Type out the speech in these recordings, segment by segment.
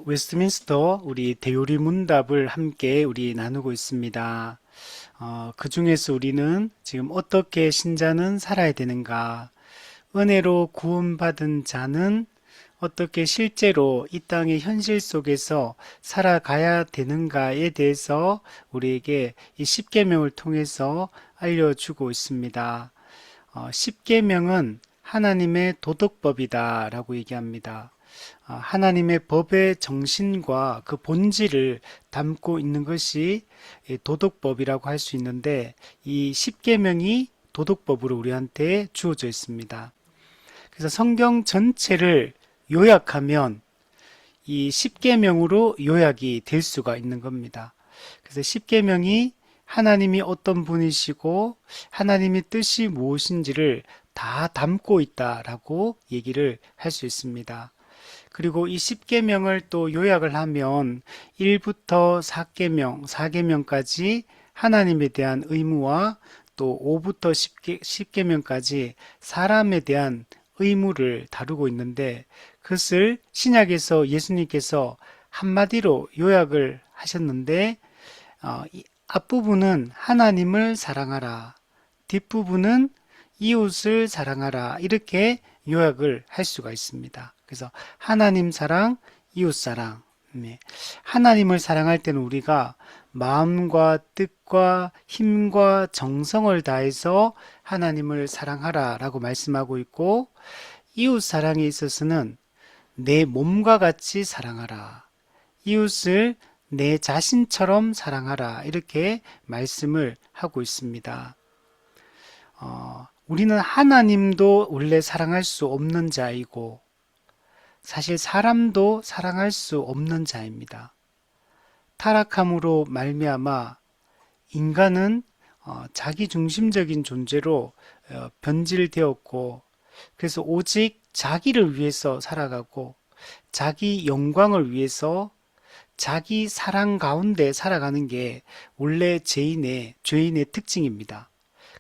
웨스트민스터 우리 대요리 문답을 함께 우리 나누고 있습니다. 그 중에서 우리는 지금 어떻게 신자는 살아야 되는가, 은혜로 구원받은 자는 어떻게 실제로 이 땅의 현실 속에서 살아가야 되는가에 대해서 우리에게 이 십계명을 통해서 알려주고 있습니다. 십계명은 하나님의 도덕법이다라고 얘기합니다. 하나님의 법의 정신과 그 본질을 담고 있는 것이 도덕법이라고 할 수 있는데, 이 십계명이 도덕법으로 우리한테 주어져 있습니다. 그래서 성경 전체를 요약하면 이 십계명으로 요약이 될 수가 있는 겁니다. 그래서 십계명이 하나님이 어떤 분이시고 하나님의 뜻이 무엇인지를 다 담고 있다라고 얘기를 할 수 있습니다. 그리고 이 십계명을 또 요약을 하면 1부터 4계명, 4계명까지 하나님에 대한 의무와 또 5부터 10계명까지 사람에 대한 의무를 다루고 있는데, 그것을 신약에서 예수님께서 한마디로 요약을 하셨는데, 앞부분은 하나님을 사랑하라, 뒷부분은 이웃을 사랑하라, 이렇게 요약을 할 수가 있습니다. 그래서 하나님 사랑, 이웃 사랑. 하나님을 사랑할 때는 우리가 마음과 뜻과 힘과 정성을 다해서 하나님을 사랑하라 라고 말씀하고 있고, 이웃 사랑에 있어서는 내 몸과 같이 사랑하라, 이웃을 내 자신처럼 사랑하라, 이렇게 말씀을 하고 있습니다. 우리는 하나님도 원래 사랑할 수 없는 자이고 사실 사람도 사랑할 수 없는 자입니다. 타락함으로 말미암아 인간은 자기 중심적인 존재로 변질되었고, 그래서 오직 자기를 위해서 살아가고 자기 영광을 위해서 자기 사랑 가운데 살아가는 게 원래 죄인의 특징입니다.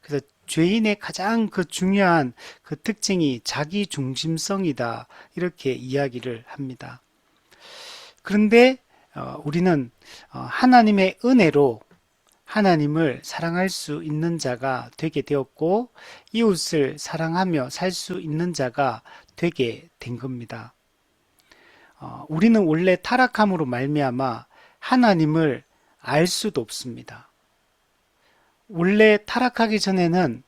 그래서 죄인의 가장 그 중요한 그 특징이 자기 중심성이다, 이렇게 이야기를 합니다. 그런데 우리는 하나님의 은혜로 하나님을 사랑할 수 있는 자가 되게 되었고, 이웃을 사랑하며 살 수 있는 자가 되게 된 겁니다. 우리는 원래 타락함으로 말미암아 하나님을 알 수도 없습니다. 원래 타락하기 전에는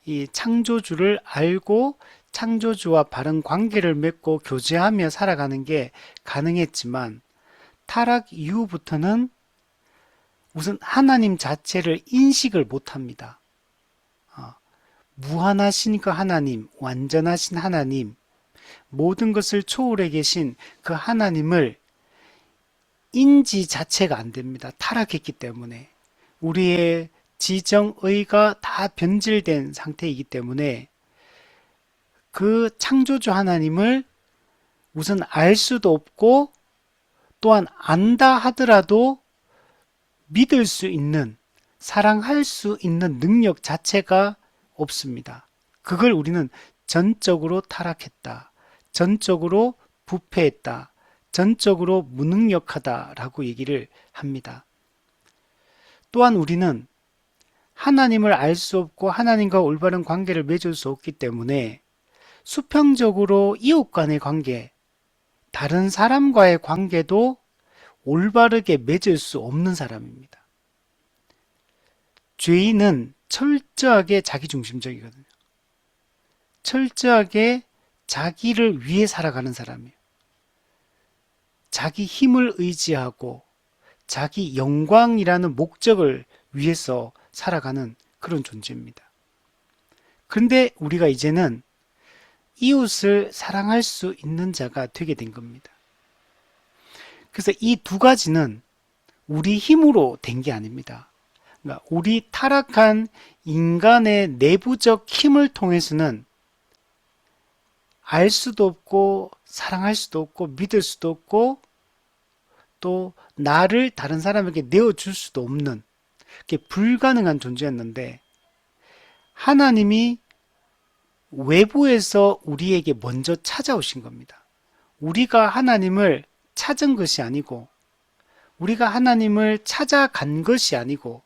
이 창조주를 알고 창조주와 바른 관계를 맺고 교제하며 살아가는 게 가능했지만, 타락 이후부터는 우선 하나님 자체를 인식을 못합니다. 무한하신 그 하나님, 완전하신 하나님, 모든 것을 초월해 계신 그 하나님을 인지 자체가 안 됩니다. 타락했기 때문에. 우리의 지정의가 다 변질된 상태이기 때문에 그 창조주 하나님을 우선 알 수도 없고, 또한 안다 하더라도 믿을 수 있는, 사랑할 수 있는 능력 자체가 없습니다. 그걸 우리는 전적으로 타락했다, 전적으로 부패했다, 전적으로 무능력하다라고 얘기를 합니다. 또한 우리는 하나님을 알 수 없고 하나님과 올바른 관계를 맺을 수 없기 때문에 수평적으로 이웃 간의 관계, 다른 사람과의 관계도 올바르게 맺을 수 없는 사람입니다. 죄인은 철저하게 자기중심적이거든요. 철저하게 자기를 위해 살아가는 사람이에요. 자기 힘을 의지하고 자기 영광이라는 목적을 위해서 살아가는 그런 존재입니다. 그런데 우리가 이제는 이웃을 사랑할 수 있는 자가 되게 된 겁니다. 그래서 이 두 가지는 우리 힘으로 된 게 아닙니다. 그러니까 우리 타락한 인간의 내부적 힘을 통해서는 알 수도 없고 사랑할 수도 없고 믿을 수도 없고 또 나를 다른 사람에게 내어줄 수도 없는, 그게 불가능한 존재였는데, 하나님이 외부에서 우리에게 먼저 찾아오신 겁니다. 우리가 하나님을 찾은 것이 아니고 우리가 하나님을 찾아간 것이 아니고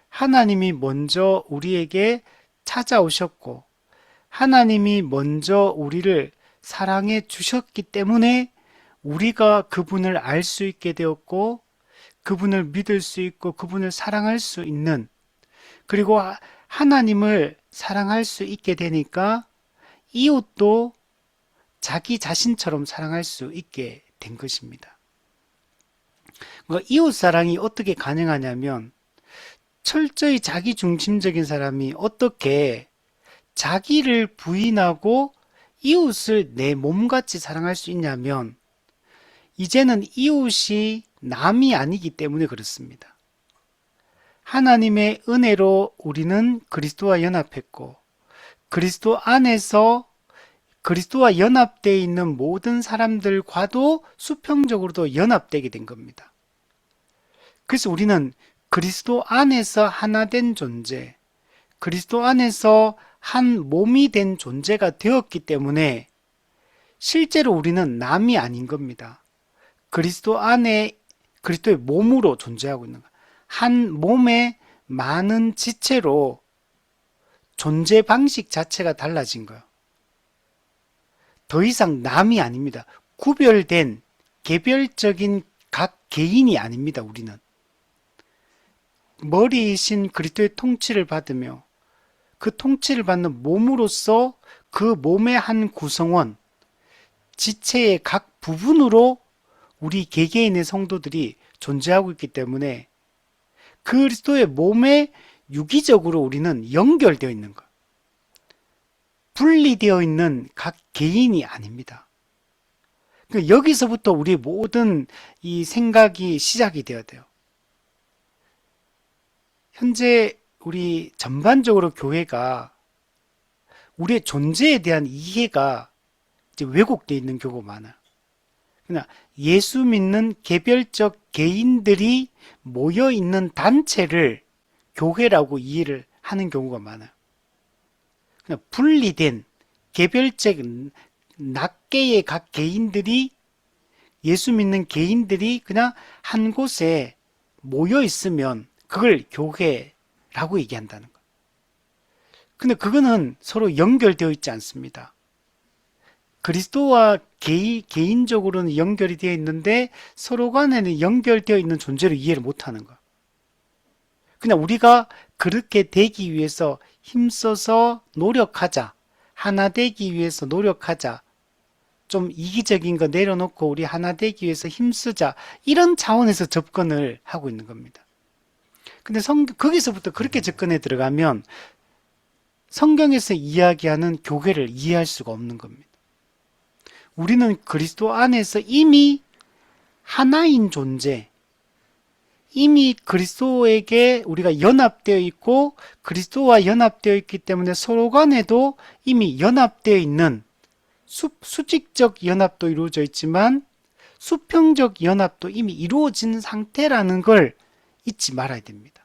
하나님이 먼저 우리에게 찾아오셨고 하나님이 먼저 우리를 사랑해 주셨기 때문에 우리가 그분을 알 수 있게 되었고 그분을 믿을 수 있고 그분을 사랑할 수 있는, 그리고 하나님을 사랑할 수 있게 되니까 이웃도 자기 자신처럼 사랑할 수 있게 된 것입니다. 그러니까 이웃 사랑이 어떻게 가능하냐면 철저히 자기 중심적인 사람이 어떻게 자기를 부인하고 이웃을 내 몸같이 사랑할 수 있냐면 이제는 이웃이 남이 아니기 때문에 그렇습니다. 하나님의 은혜로 우리는 그리스도와 연합했고 그리스도 안에서 그리스도와 연합되어 있는 모든 사람들과도 수평적으로도 연합되게 된 겁니다. 그래서 우리는 그리스도 안에서 하나 된 존재, 그리스도 안에서 한 몸이 된 존재가 되었기 때문에 실제로 우리는 남이 아닌 겁니다. 그리스도 안에 그리스도의 몸으로 존재하고 있는 거예요. 한 몸의 많은 지체로 존재 방식 자체가 달라진 거예요. 더 이상 남이 아닙니다. 구별된 개별적인 각 개인이 아닙니다. 우리는 머리이신 그리스도의 통치를 받으며 그 통치를 받는 몸으로서 그 몸의 한 구성원, 지체의 각 부분으로 우리 개개인의 성도들이 존재하고 있기 때문에 그리스도의 몸에 유기적으로 우리는 연결되어 있는 것, 분리되어 있는 각 개인이 아닙니다. 그러니까 여기서부터 우리 모든 이 생각이 시작이 되어야 돼요. 현재 우리 전반적으로 교회가 우리의 존재에 대한 이해가 이제 왜곡되어 있는 경우가 많아요. 그러나 예수 믿는 개별적 개인들이 모여 있는 단체를 교회라고 이해를 하는 경우가 많아요. 그냥 분리된 개별적 낱개의 각 개인들이, 예수 믿는 개인들이 그냥 한 곳에 모여 있으면 그걸 교회라고 얘기한다는 거예요. 근데 그거는 서로 연결되어 있지 않습니다. 그리스도와 개인적으로는 연결이 되어 있는데 서로 간에는 연결되어 있는 존재로 이해를 못하는 거예요. 그냥 우리가 그렇게 되기 위해서 힘써서 노력하자, 하나 되기 위해서 노력하자, 좀 이기적인 거 내려놓고 우리 하나 되기 위해서 힘쓰자, 이런 차원에서 접근을 하고 있는 겁니다. 근데 거기서부터 그렇게 접근해 들어가면 성경에서 이야기하는 교회를 이해할 수가 없는 겁니다. 우리는 그리스도 안에서 이미 하나인 존재, 이미 그리스도에게 우리가 연합되어 있고 그리스도와 연합되어 있기 때문에 서로 간에도 이미 연합되어 있는 수직적 연합도 이루어져 있지만 수평적 연합도 이미 이루어진 상태라는 걸 잊지 말아야 됩니다.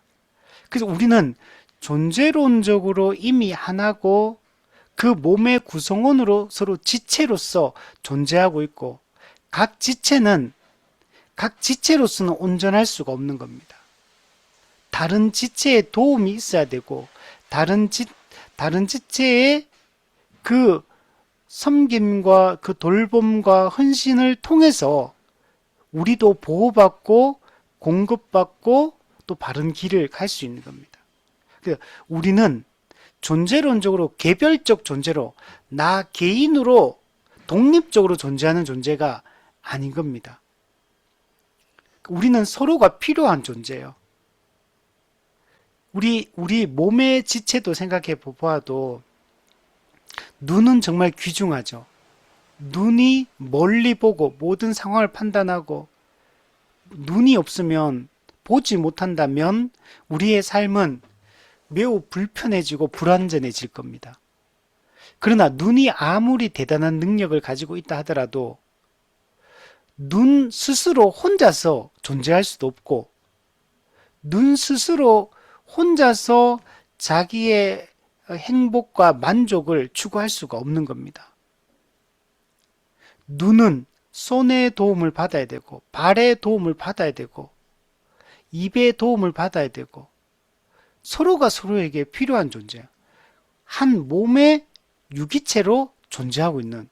그래서 우리는 존재론적으로 이미 하나고 그 몸의 구성원으로 서로 지체로서 존재하고 있고 각 지체로서는 온전할 수가 없는 겁니다. 다른 지체의 도움이 있어야 되고 다른 지체의 그 섬김과 그 돌봄과 헌신을 통해서 우리도 보호받고 공급받고 또 바른 길을 갈 수 있는 겁니다. 그래서 우리는 존재론적으로 개별적 존재로 나 개인으로 독립적으로 존재하는 존재가 아닌 겁니다. 우리는 서로가 필요한 존재예요. 우리 몸의 지체도 생각해 보아도 눈은 정말 귀중하죠. 눈이 멀리 보고 모든 상황을 판단하고 눈이 없으면 보지 못한다면 우리의 삶은 매우 불편해지고 불완전해질 겁니다. 그러나 눈이 아무리 대단한 능력을 가지고 있다 하더라도 눈 스스로 혼자서 존재할 수도 없고 눈 스스로 혼자서 자기의 행복과 만족을 추구할 수가 없는 겁니다. 눈은 손의 도움을 받아야 되고, 발의 도움을 받아야 되고, 입의 도움을 받아야 되고, 서로가 서로에게 필요한 존재야. 한 몸의 유기체로 존재하고 있는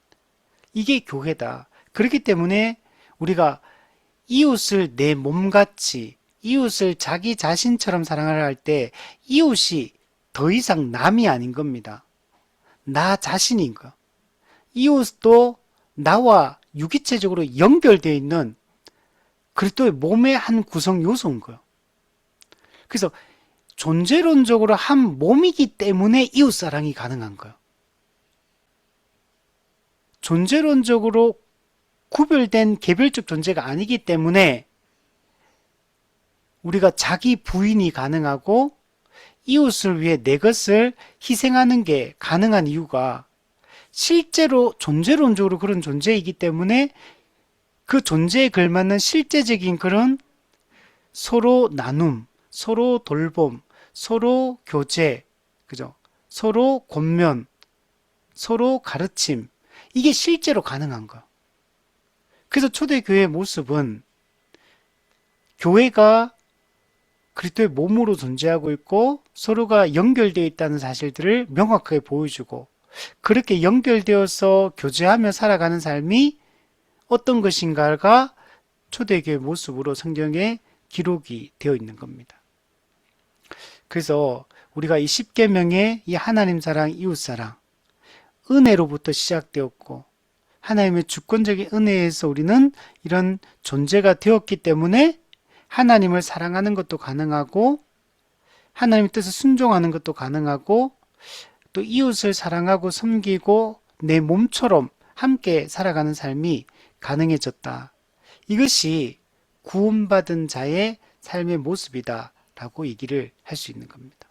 이게 교회다. 그렇기 때문에 우리가 이웃을 내 몸같이, 이웃을 자기 자신처럼 사랑하려 할 때 이웃이 더 이상 남이 아닌 겁니다. 나 자신인 거. 이웃도 나와 유기체적으로 연결되어 있는 그리스도의 몸의 한 구성 요소인 거예요. 그래서 존재론적으로 한 몸이기 때문에 이웃 사랑이 가능한 거예요. 존재론적으로 구별된 개별적 존재가 아니기 때문에 우리가 자기 부인이 가능하고 이웃을 위해 내 것을 희생하는 게 가능한 이유가 실제로 존재론적으로 그런 존재이기 때문에 그 존재에 걸맞는 실제적인 그런 서로 나눔, 서로 돌봄, 서로 교제, 그죠? 서로 권면, 서로 가르침, 이게 실제로 가능한 거. 그래서 초대교회의 모습은 교회가 그리스도의 몸으로 존재하고 있고 서로가 연결되어 있다는 사실들을 명확하게 보여주고 그렇게 연결되어서 교제하며 살아가는 삶이 어떤 것인가가 초대교회 모습으로 성경에 기록이 되어 있는 겁니다. 그래서 우리가 이 십계명의 이 하나님 사랑, 이웃 사랑, 은혜로부터 시작되었고 하나님의 주권적인 은혜에서 우리는 이런 존재가 되었기 때문에 하나님을 사랑하는 것도 가능하고 하나님의 뜻을 순종하는 것도 가능하고 또 이웃을 사랑하고 섬기고 내 몸처럼 함께 살아가는 삶이 가능해졌다. 이것이 구원받은 자의 삶의 모습이다 라고 얘기를 할 수 있는 겁니다.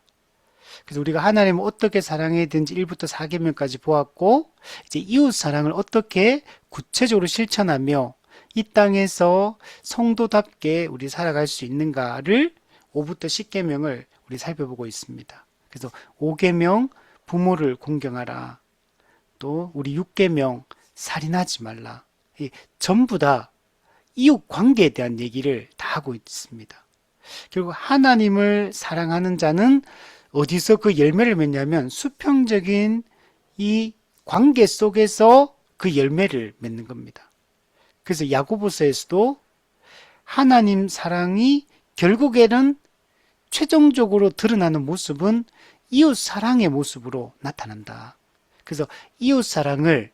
그래서 우리가 하나님을 어떻게 사랑해야 되는지 1부터 4계명까지 보았고 이제 이웃 사랑을 어떻게 구체적으로 실천하며 이 땅에서 성도답게 우리 살아갈 수 있는가를 5부터 10계명을 우리 살펴보고 있습니다. 그래서 5계명 부모를 공경하라. 또 우리 6계명 살인하지 말라. 전부 다 이웃 관계에 대한 얘기를 다 하고 있습니다. 결국 하나님을 사랑하는 자는 어디서 그 열매를 맺냐면 수평적인 이 관계 속에서 그 열매를 맺는 겁니다. 그래서 야고보서에서도 하나님 사랑이 결국에는 최종적으로 드러나는 모습은 이웃 사랑의 모습으로 나타난다. 그래서 이웃 사랑을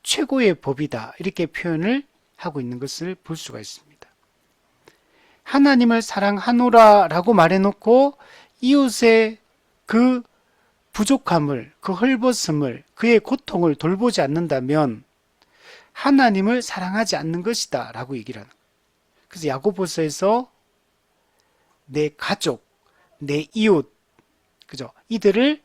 최고의 법이다 이렇게 표현을 하고 있는 것을 볼 수가 있습니다. 하나님을 사랑하노라 라고 말해놓고 이웃의 그 부족함을, 그 헐벗음을, 그의 고통을 돌보지 않는다면 하나님을 사랑하지 않는 것이다 라고 얘기를 하는 거예요. 그래서 야고보서에서 내 가족, 내 이웃, 그죠? 이들을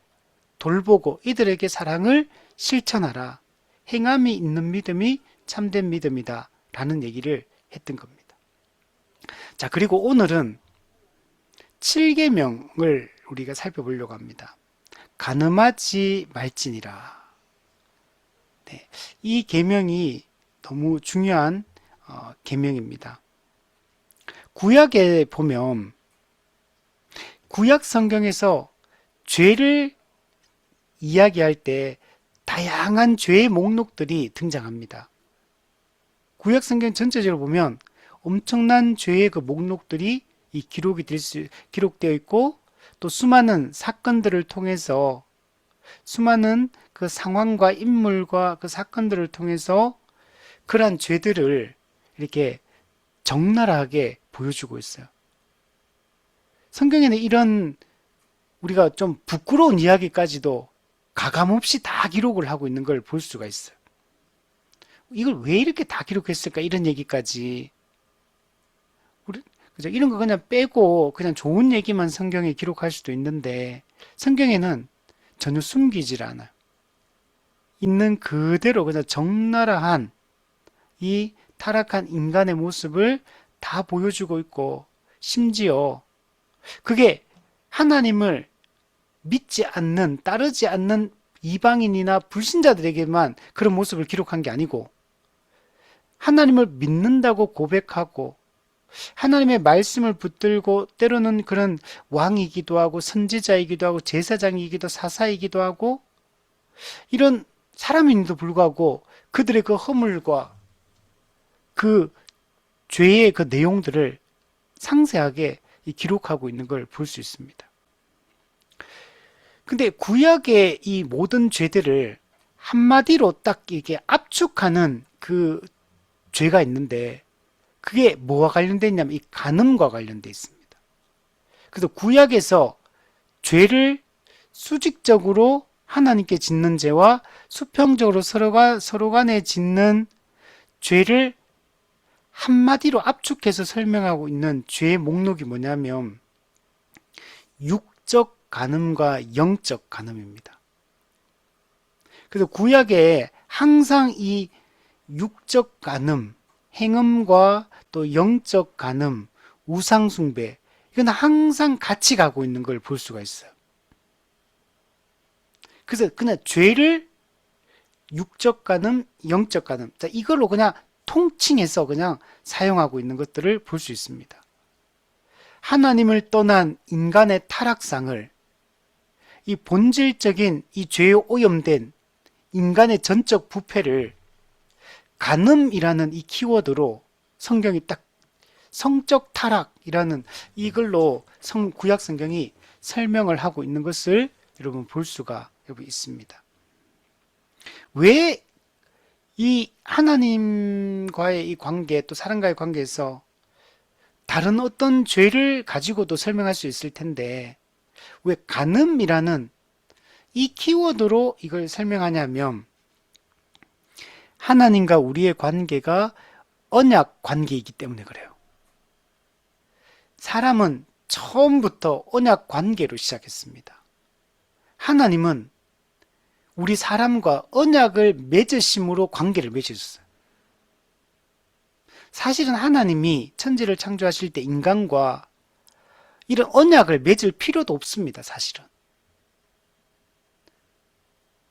돌보고 이들에게 사랑을 실천하라. 행함이 있는 믿음이 참된 믿음이다 라는 얘기를 했던 겁니다. 자, 그리고 오늘은 7계명을 우리가 살펴보려고 합니다. 간음하지 말지니라. 네, 이 계명이 너무 중요한 계명입니다. 구약에 보면 구약 성경에서 죄를 이야기할 때 다양한 죄의 목록들이 등장합니다. 구약 성경 전체적으로 보면 엄청난 죄의 그 목록들이 기록되어 있고 또 수많은 사건들을 통해서 수많은 그 상황과 인물과 그 사건들을 통해서 그러한 죄들을 이렇게 적나라하게 보여주고 있어요. 성경에는 이런 우리가 좀 부끄러운 이야기까지도 가감없이 다 기록을 하고 있는 걸 볼 수가 있어요. 이걸 왜 이렇게 다 기록했을까? 이런 얘기까지. 그죠? 이런 거 그냥 빼고 그냥 좋은 얘기만 성경에 기록할 수도 있는데 성경에는 전혀 숨기질 않아요. 있는 그대로 그냥 적나라한 이 타락한 인간의 모습을 다 보여주고 있고 심지어 그게 하나님을 믿지 않는, 따르지 않는 이방인이나 불신자들에게만 그런 모습을 기록한 게 아니고 하나님을 믿는다고 고백하고 하나님의 말씀을 붙들고 때로는 그런 왕이기도 하고 선지자이기도 하고 제사장이기도 사사이기도 하고 이런 사람인데도 불구하고 그들의 그 허물과 그 죄의 그 내용들을 상세하게 기록하고 있는 걸 볼 수 있습니다. 근데 구약의 이 모든 죄들을 한마디로 딱 이게 압축하는 그 죄가 있는데 그게 뭐와 관련되어 있냐면 이 간음과 관련되어 있습니다. 그래서 구약에서 죄를 수직적으로 하나님께 짓는 죄와 수평적으로 서로 간에 짓는 죄를 한마디로 압축해서 설명하고 있는 죄의 목록이 뭐냐면 육적 간음과 영적 간음입니다. 그래서 구약에 항상 이 육적 간음, 행음과 또 영적 간음, 우상숭배 이건 항상 같이 가고 있는 걸 볼 수가 있어요. 그래서 그냥 죄를 육적 간음, 영적 간음 이걸로 그냥 통칭해서 그냥 사용하고 있는 것들을 볼 수 있습니다. 하나님을 떠난 인간의 타락상을 이 본질적인 이 죄에 오염된 인간의 전적 부패를 간음이라는 이 키워드로 성경이 딱 성적 타락이라는 이걸로 구약 성경이 설명을 하고 있는 것을 여러분 볼 수가 있습니다. 왜 이 하나님과의 이 관계 또 사람과의 관계에서 다른 어떤 죄를 가지고도 설명할 수 있을 텐데 왜 간음이라는 이 키워드로 이걸 설명하냐면 하나님과 우리의 관계가 언약 관계이기 때문에 그래요. 사람은 처음부터 언약 관계로 시작했습니다. 하나님은 우리 사람과 언약을 맺으심으로 관계를 맺으셨어요. 사실은 하나님이 천지를 창조하실 때 인간과 이런 언약을 맺을 필요도 없습니다. 사실은.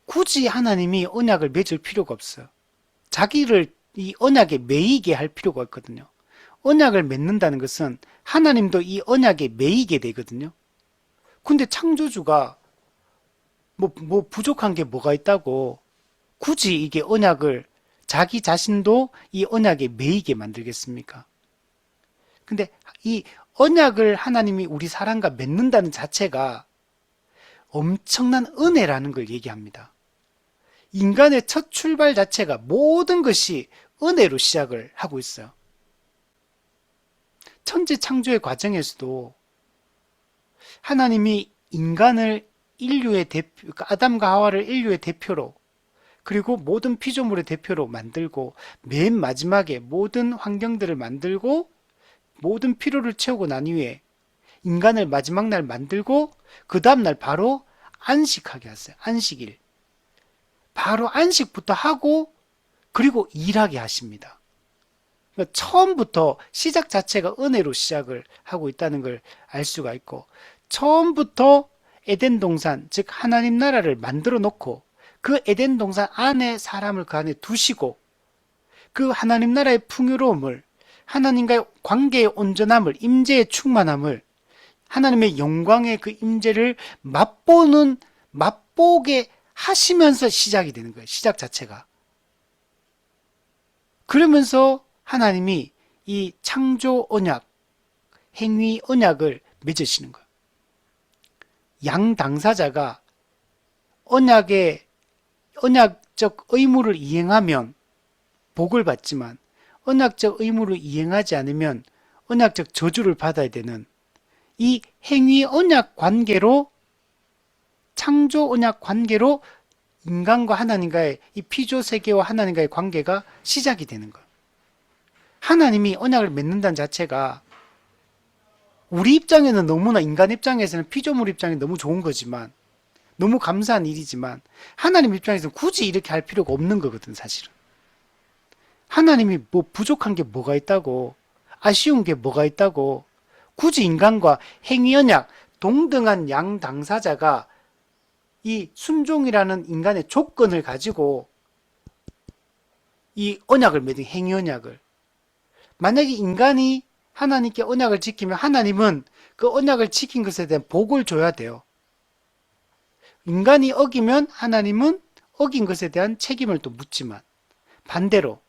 굳이 하나님이 언약을 맺을 필요가 없어요. 자기를 이 언약에 매이게 할 필요가 없거든요. 언약을 맺는다는 것은 하나님도 이 언약에 매이게 되거든요. 근데 창조주가 뭐 부족한 게 뭐가 있다고 굳이 이게 언약을 자기 자신도 이 언약에 매이게 만들겠습니까? 근데 이 언약을 하나님이 우리 사람과 맺는다는 자체가 엄청난 은혜라는 걸 얘기합니다. 인간의 첫 출발 자체가 모든 것이 은혜로 시작을 하고 있어요. 천지 창조의 과정에서도 하나님이 인간을 인류의 대표, 아담과 하와를 인류의 대표로 그리고 모든 피조물의 대표로 만들고 맨 마지막에 모든 환경들을 만들고 모든 필요를 채우고 난 이후에 인간을 마지막 날 만들고 그 다음날 바로 안식하게 하세요. 안식일. 바로 안식부터 하고 그리고 일하게 하십니다. 그러니까 처음부터 시작 자체가 은혜로 시작을 하고 있다는 걸 알 수가 있고 처음부터 에덴 동산, 즉 하나님 나라를 만들어 놓고 그 에덴 동산 안에 사람을 그 안에 두시고 그 하나님 나라의 풍요로움을 하나님과의 관계의 온전함을 임재의 충만함을 하나님의 영광의 그 임재를 맛보게 하시면서 시작이 되는 거예요. 시작 자체가. 그러면서 하나님이 이 창조 언약, 행위 언약을 맺으시는 거예요. 양 당사자가 언약적 의무를 이행하면 복을 받지만 언약적 의무를 이행하지 않으면 언약적 저주를 받아야 되는 이 행위 언약 관계로 창조 언약 관계로 인간과 하나님과의 이 피조 세계와 하나님과의 관계가 시작이 되는 거예요. 하나님이 언약을 맺는다는 자체가 우리 입장에는 너무나 인간 입장에서는 피조물 입장에 너무 좋은 거지만 너무 감사한 일이지만 하나님 입장에서는 굳이 이렇게 할 필요가 없는 거거든 사실은. 하나님이 뭐 부족한 게 뭐가 있다고 아쉬운 게 뭐가 있다고 굳이 인간과 행위 언약 동등한 양 당사자가 이 순종이라는 인간의 조건을 가지고 이 언약을 맺은 행위 언약을. 만약에 인간이 하나님께 언약을 지키면 하나님은 그 언약을 지킨 것에 대한 복을 줘야 돼요. 인간이 어기면 하나님은 어긴 것에 대한 책임을 또 묻지만, 반대로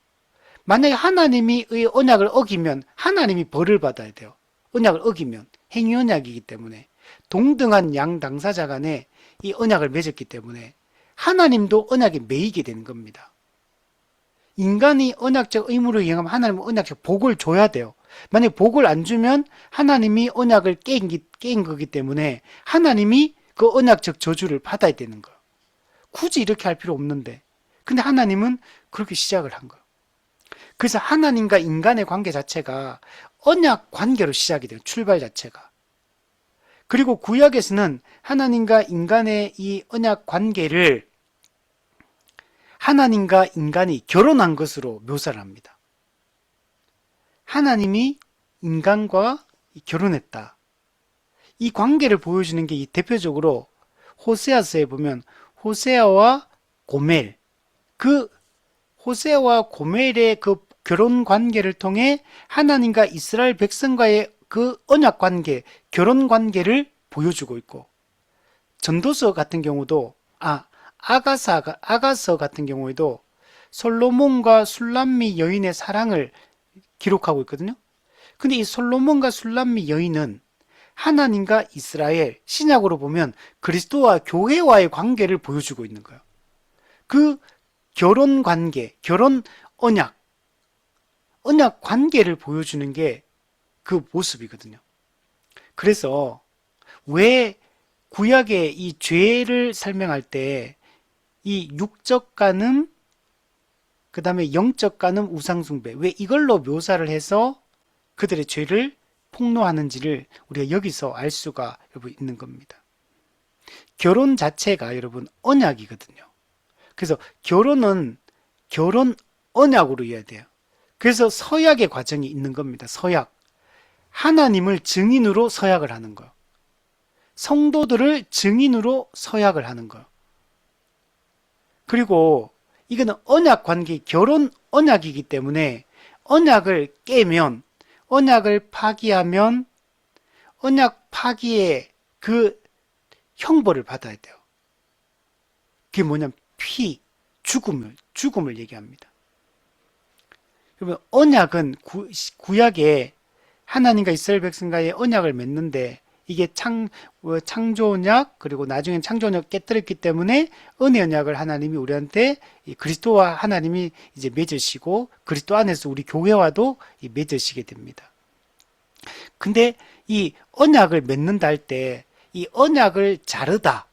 만약에 하나님이 의 언약을 어기면 하나님이 벌을 받아야 돼요. 언약을 어기면 행위 언약이기 때문에 동등한 양 당사자 간에 이 언약을 맺었기 때문에 하나님도 언약에 매이게 되는 겁니다. 인간이 언약적 의무를 이행하면 하나님은 언약적 복을 줘야 돼요. 만약에 복을 안 주면 하나님이 언약을 깨인 거기 때문에 하나님이 그 언약적 저주를 받아야 되는 거예요. 굳이 이렇게 할 필요 없는데. 근데 하나님은 그렇게 시작을 한 거예요. 그래서 하나님과 인간의 관계 자체가 언약 관계로 시작이 돼요. 출발 자체가. 그리고 구약에서는 하나님과 인간의 이 언약 관계를 하나님과 인간이 결혼한 것으로 묘사를 합니다. 하나님이 인간과 결혼했다. 이 관계를 보여주는 게 대표적으로 호세아서에 보면 호세아와 고멜, 그 호세아와 고멜의 그 결혼 관계를 통해 하나님과 이스라엘 백성과의 그 언약 관계, 결혼 관계를 보여주고 있고, 전도서 같은 경우도 아가서 같은 경우에도 솔로몬과 술람미 여인의 사랑을 기록하고 있거든요. 근데 이 솔로몬과 술람미 여인은 하나님과 이스라엘, 신약으로 보면 그리스도와 교회와의 관계를 보여주고 있는 거예요. 그 결혼 관계, 결혼 언약 관계를 보여주는 게 그 모습이거든요. 그래서 왜 구약의 이 죄를 설명할 때 이 육적 간음, 그 다음에 영적 간음, 우상숭배, 왜 이걸로 묘사를 해서 그들의 죄를 폭로하는지를 우리가 여기서 알 수가 여러분 있는 겁니다. 결혼 자체가 여러분 언약이거든요. 그래서 결혼은 결혼 언약으로 이어야 돼요. 그래서 서약의 과정이 있는 겁니다. 서약. 하나님을 증인으로 서약을 하는 거예요. 성도들을 증인으로 서약을 하는 거예요. 그리고 이거는 언약 관계, 결혼 언약이기 때문에 언약을 깨면, 언약을 파기하면 언약 파기의 그 형벌을 받아야 돼요. 그게 뭐냐면 죽음을 얘기합니다. 그러면 언약은 구약에 하나님과 이스라엘 백성과의 언약을 맺는데 이게 창조 언약, 그리고 나중엔 창조 언약 깨뜨렸기 때문에 은혜 언약을 하나님이 우리한테 그리스도와 하나님이 이제 맺으시고 그리스도 안에서 우리 교회와도 맺으시게 됩니다. 근데 이 언약을 맺는다 할 때 이 언약을 자르다,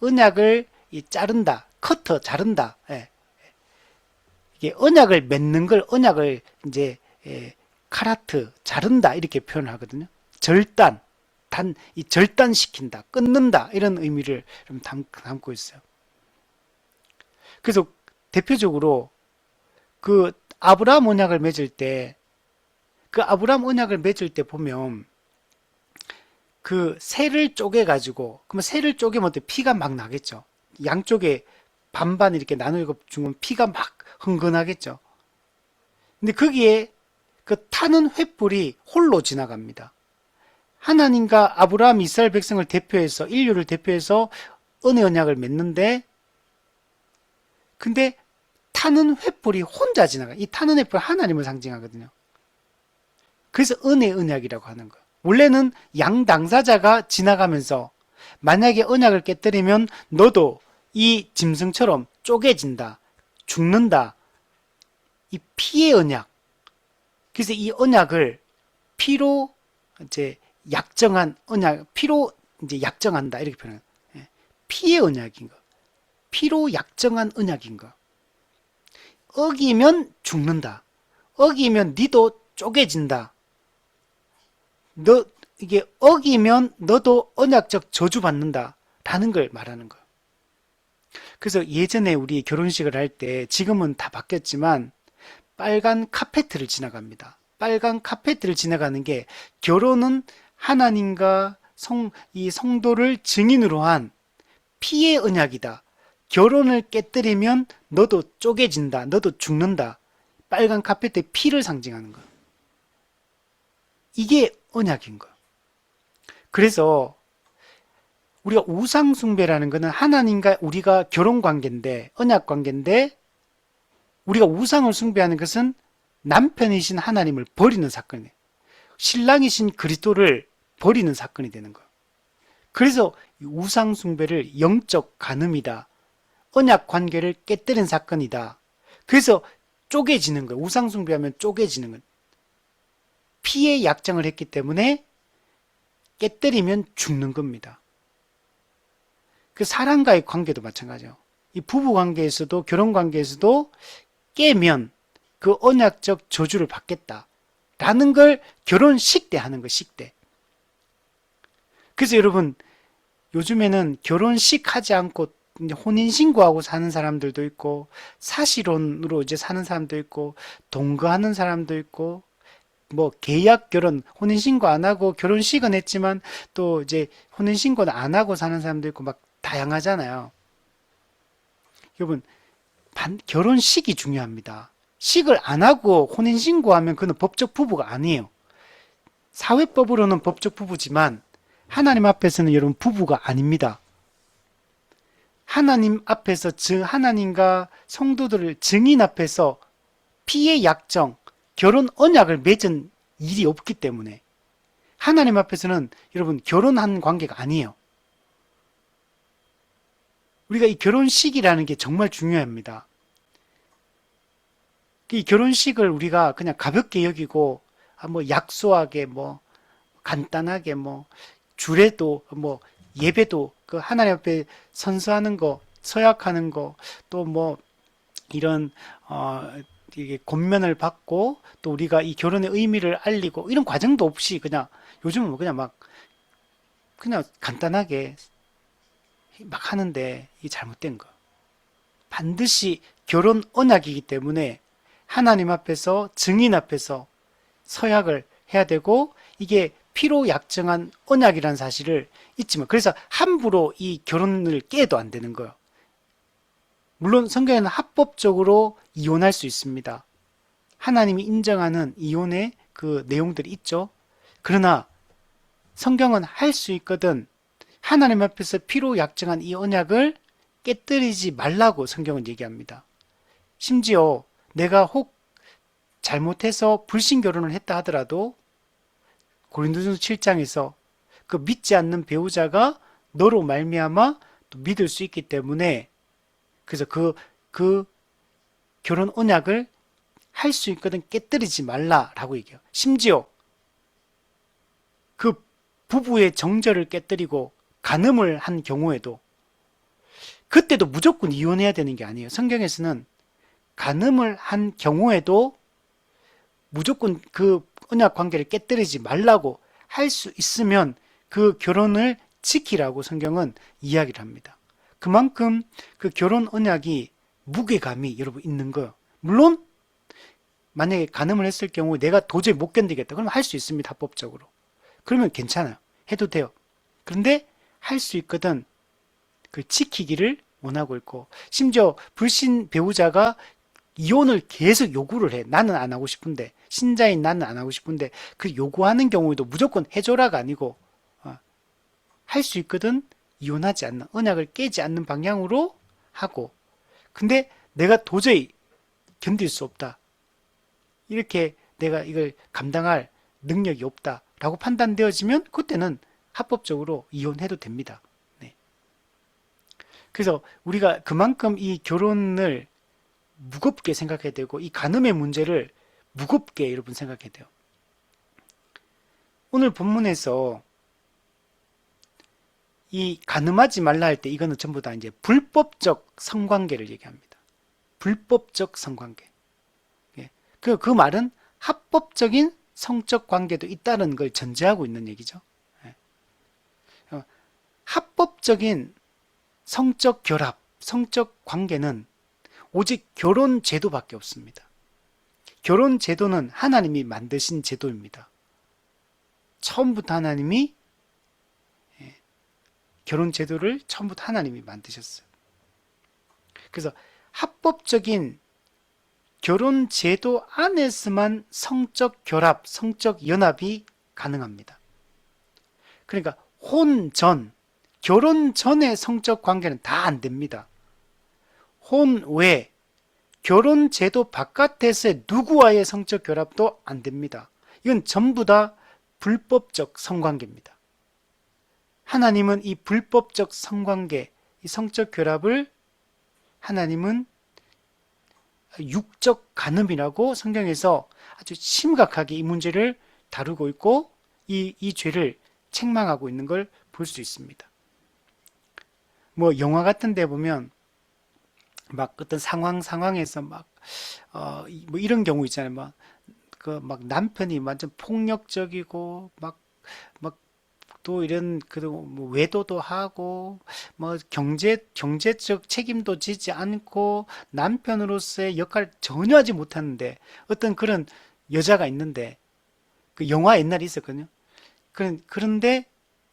언약을 자른다, 커터 자른다. 예. 이게 언약을 맺는 걸 언약을 이제 카라트 자른다 이렇게 표현하거든요. 절단시킨다, 끊는다 이런 의미를 좀 담고 있어요. 그래서 대표적으로 그 아브라함 언약을 맺을 때, 그 아브라함 언약을 맺을 때 보면 그 새를 쪼개가지고, 그러면 새를 쪼개면 피가 막 나겠죠. 양쪽에 반반 이렇게 나누고 주면 피가 막 흥건하겠죠. 근데 거기에 그 타는 횃불이 홀로 지나갑니다. 하나님과 아브라함, 이스라엘 백성을 대표해서, 인류를 대표해서 은혜 언약을 맺는데, 근데 타는 횃불이 혼자 지나가. 이 타는 횃불 하나님을 상징하거든요. 그래서 은혜 언약이라고 하는 거예요. 원래는 양 당사자가 지나가면서 만약에 언약을 깨뜨리면 너도 이 짐승처럼 쪼개진다, 죽는다. 이 피의 언약. 그래서 이 언약을 피로 이제 약정한 언약, 피로 이제 약정한다 이렇게 표현해요. 피의 언약인 거, 피로 약정한 언약인 거. 어기면 죽는다. 어기면 니도 쪼개진다. 이게 어기면 너도 언약적 저주 받는다라는 걸 말하는 거예요. 그래서 예전에 우리 결혼식을 할 때, 지금은 다 바뀌었지만 빨간 카페트를 지나갑니다. 빨간 카페트를 지나가는 게 결혼은 하나님과 이 성도를 증인으로 한 피의 언약이다. 결혼을 깨뜨리면 너도 쪼개진다. 너도 죽는다. 빨간 카펫의 피를 상징하는 거예요. 이게 언약인 거예요. 그래서 우리가 우상숭배라는 것은 하나님과 우리가 결혼관계인데, 언약관계인데, 우리가 우상을 숭배하는 것은 남편이신 하나님을 버리는 사건이에요. 신랑이신 그리스도를 버리는 사건이 되는 거예요. 그래서 우상숭배를 영적 간음이다. 언약관계를 깨뜨린 사건이다. 그래서 쪼개지는 거예요. 우상숭배하면 쪼개지는 거예요. 피의 약정을 했기 때문에 깨뜨리면 죽는 겁니다. 그 사람과의 관계도 마찬가지예요. 이 부부 관계에서도 결혼 관계에서도 깨면 그 언약적 저주를 받겠다라는 걸 결혼식 때 하는 거, 식 때. 그래서 여러분 요즘에는 결혼식 하지 않고 이제 혼인신고하고 사는 사람들도 있고 사실혼으로 이제 사는 사람도 있고 동거하는 사람도 있고 뭐 계약 결혼 혼인신고 안 하고 결혼식은 했지만 또 이제 혼인신고는 안 하고 사는 사람도 있고 막 다양하잖아요. 여러분 결혼식이 중요합니다. 식을 안 하고 혼인신고하면 그는 법적 부부가 아니에요. 사회법으로는 법적 부부지만 하나님 앞에서는 여러분 부부가 아닙니다. 하나님 앞에서 하나님과 성도들을 증인 앞에서 피의 약정, 결혼 언약을 맺은 일이 없기 때문에 하나님 앞에서는 여러분 결혼한 관계가 아니에요. 우리가 이 결혼식이라는 게 정말 중요합니다. 이 결혼식을 우리가 그냥 가볍게 여기고 뭐 약소하게 뭐 간단하게 뭐 주례도 뭐 예배도 그 하나님 앞에 선서하는 거 서약하는 거 또 뭐 이런 이게 권면을 받고 또 우리가 이 결혼의 의미를 알리고 이런 과정도 없이 그냥 요즘은 그냥 막 그냥 간단하게 막 하는데 이게 잘못된 거. 반드시 결혼 언약이기 때문에 하나님 앞에서 증인 앞에서 서약을 해야 되고 이게 피로 약정한 언약이라는 사실을 잊지 마. 그래서 함부로 이 결혼을 깨도 안 되는 거예요. 물론 성경에는 합법적으로 이혼할 수 있습니다. 하나님이 인정하는 이혼의 그 내용들이 있죠. 그러나 성경은 할 수 있거든 하나님 앞에서 피로 약정한 이 언약을 깨뜨리지 말라고 성경은 얘기합니다. 심지어 내가 혹 잘못해서 불신 결혼을 했다 하더라도 고린도전서 7장에서 그 믿지 않는 배우자가 너로 말미암아 또 믿을 수 있기 때문에 그래서 그 결혼 언약을 할 수 있거든 깨뜨리지 말라라고 얘기해요. 심지어 그 부부의 정절을 깨뜨리고 간음을 한 경우에도 그때도 무조건 이혼해야 되는 게 아니에요. 성경에서는 간음을 한 경우에도 무조건 그 언약 관계를 깨뜨리지 말라고 할 수 있으면 그 결혼을 지키라고 성경은 이야기를 합니다. 그만큼 그 결혼 언약이 무게감이 여러분 있는 거예요. 물론 만약에 간음을 했을 경우 내가 도저히 못 견디겠다. 그러면 할 수 있습니다. 합법적으로. 그러면 괜찮아요. 해도 돼요. 그런데 할 수 있거든 그 지키기를 원하고 있고 심지어 불신 배우자가 이혼을 계속 요구를 해. 나는 안 하고 싶은데 신자인 나는 안 하고 싶은데 그 요구하는 경우에도 무조건 해줘라가 아니고 할 수 있거든 이혼하지 않는 언약을 깨지 않는 방향으로 하고 근데 내가 도저히 견딜 수 없다. 이렇게 내가 이걸 감당할 능력이 없다라고 판단되어지면 그때는 합법적으로 이혼해도 됩니다. 네. 그래서 우리가 그만큼 이 결혼을 무겁게 생각해야 되고 이 간음의 문제를 무겁게 여러분 생각해야 돼요. 오늘 본문에서 이 간음하지 말라 할 때 이거는 전부 다 이제 불법적 성관계를 얘기합니다. 불법적 성관계. 예. 그 말은 합법적인 성적 관계도 있다는 걸 전제하고 있는 얘기죠. 예. 합법적인 성적 결합, 성적 관계는 오직 결혼 제도밖에 없습니다. 결혼 제도는 하나님이 만드신 제도입니다. 처음부터 하나님이 결혼 제도를 처음부터 하나님이 만드셨어요. 그래서 합법적인 결혼 제도 안에서만 성적 결합, 성적 연합이 가능합니다. 그러니까 혼 전, 결혼 전의 성적 관계는 다 안 됩니다. 혼 외, 결혼 제도 바깥에서의 누구와의 성적 결합도 안 됩니다. 이건 전부 다 불법적 성관계입니다. 하나님은 이 불법적 성관계, 이 성적 결합을 하나님은 육적 간음이라고 성경에서 아주 심각하게 이 문제를 다루고 있고 이 죄를 책망하고 있는 걸 볼 수 있습니다. 뭐 영화 같은 데 보면 막 어떤 상황에서 막 뭐 이런 경우 있잖아요. 막 남편이 완전 폭력적이고 막 또 이런 뭐 외도도 하고 뭐 경제적 책임도 지지 않고 남편으로서의 역할을 전혀 하지 못하는데 어떤 그런 여자가 있는데 그 영화 옛날에 있었거든요. 그런데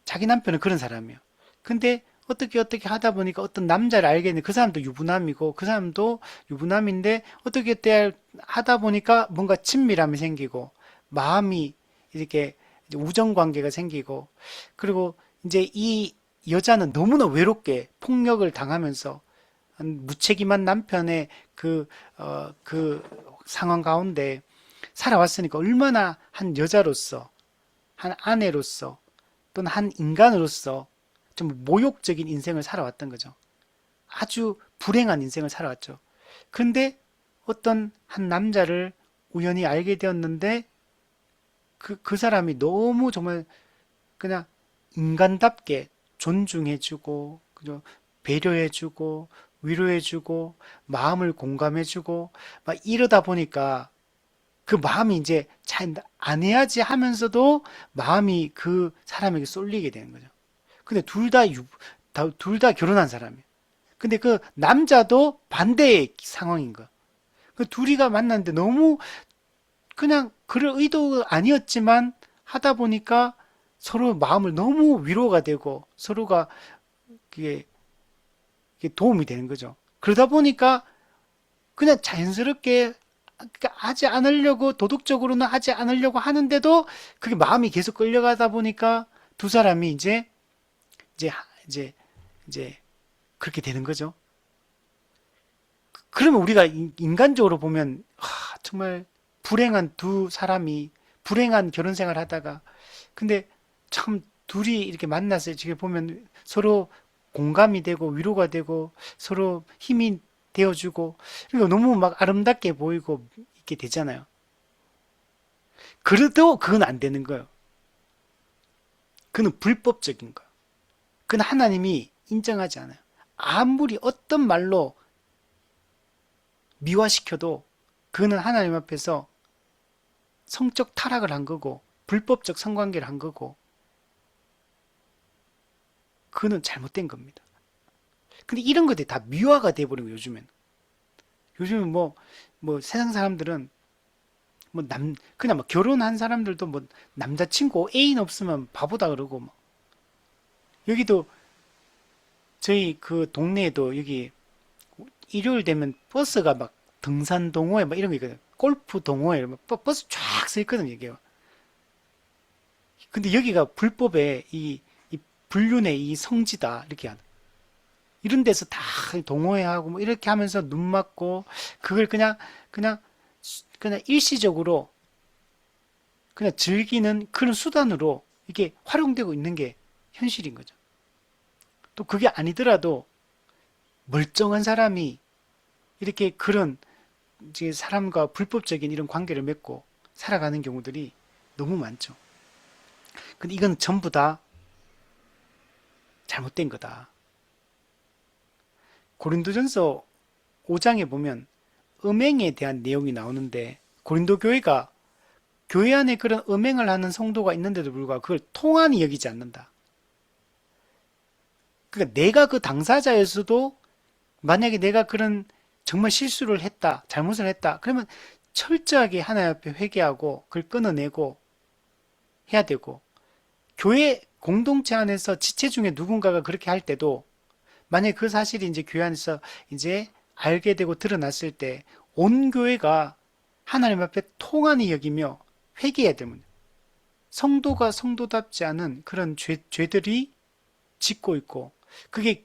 자기 남편은 그런 사람이에요. 근데 어떻게 하다 보니까 어떤 남자를 알게 됐는데 그 사람도 유부남이고 그 사람도 유부남인데 어떻게 하다 보니까 뭔가 친밀함이 생기고 마음이 이렇게 우정 관계가 생기고 그리고 이제 이 여자는 너무나 외롭게 폭력을 당하면서 무책임한 남편의 그 상황 가운데 살아왔으니까 얼마나 한 여자로서 한 아내로서 또는 한 인간으로서 좀 모욕적인 인생을 살아왔던 거죠. 아주 불행한 인생을 살아왔죠. 그런데 어떤 한 남자를 우연히 알게 되었는데 그 사람이 너무 정말 그냥 인간답게 존중해주고, 그죠? 배려해주고, 위로해주고, 마음을 공감해주고, 막 이러다 보니까 그 마음이 이제 잘 안 해야지 하면서도 마음이 그 사람에게 쏠리게 되는 거죠. 근데 둘 다 결혼한 사람이에요. 근데 그 남자도 반대의 상황인 거야. 그 둘이가 만났는데 너무 그냥 그럴 의도 아니었지만 하다 보니까 서로 마음을 너무 위로가 되고 서로가 그게 도움이 되는 거죠. 그러다 보니까 그냥 자연스럽게 하지 않으려고 도덕적으로는 하지 않으려고 하는데도 그게 마음이 계속 끌려가다 보니까 두 사람이 이제 이제 이제 그렇게 되는 거죠. 그러면 우리가 인간적으로 보면 정말 불행한 두 사람이 불행한 결혼 생활 하다가 근데 참 둘이 이렇게 만나서 지금 보면 서로 공감이 되고 위로가 되고 서로 힘이 되어주고 그러니까 너무 막 아름답게 보이고 이렇게 되잖아요. 그래도 그건 안 되는 거예요. 그는 불법적인 거예요. 그건 하나님이 인정하지 않아요. 아무리 어떤 말로 미화시켜도 그는 하나님 앞에서 성적 타락을 한 거고 불법적 성관계를 한 거고 그는 잘못된 겁니다. 근데 이런 것들이 다 미화가 돼버린 거예요, 요즘엔. 요즘은 뭐 세상 사람들은 그냥 뭐 결혼한 사람들도 뭐 남자친구 애인 없으면 바보다 그러고 뭐. 여기도 저희 그 동네에도 여기 일요일 되면 버스가 막 등산 동호회 막 이런 거 있거든. 골프 동호회 이런 버스 쫙 서 있거든, 이게. 근데 여기가 불법의 이 불륜의 이 성지다 이렇게 하는. 이런 데서 다 동호회하고 뭐 이렇게 하면서 눈 맞고 그걸 그냥 일시적으로 그냥 즐기는 그런 수단으로 이게 활용되고 있는 게 현실인 거죠. 또 그게 아니더라도 멀쩡한 사람이 이렇게 그런 이제 사람과 불법적인 이런 관계를 맺고 살아가는 경우들이 너무 많죠. 근데 이건 전부 다 잘못된 거다. 고린도전서 5장에 보면 음행에 대한 내용이 나오는데 고린도 교회가 교회 안에 그런 음행을 하는 성도가 있는데도 불구하고 그걸 통한이 여기지 않는다. 그러니까 내가 그 당사자였어도 만약에 내가 그런 정말 실수를 했다, 잘못을 했다, 그러면 철저하게 하나님 앞에 회개하고 그걸 끊어내고 해야 되고 교회 공동체 안에서 지체 중에 누군가가 그렇게 할 때도 만약에 그 사실이 이제 교회 안에서 이제 알게 되고 드러났을 때 온 교회가 하나님 앞에 통한히 여기며 회개해야 될 문제. 성도가 성도답지 않은 그런 죄들이 짓고 있고, 그게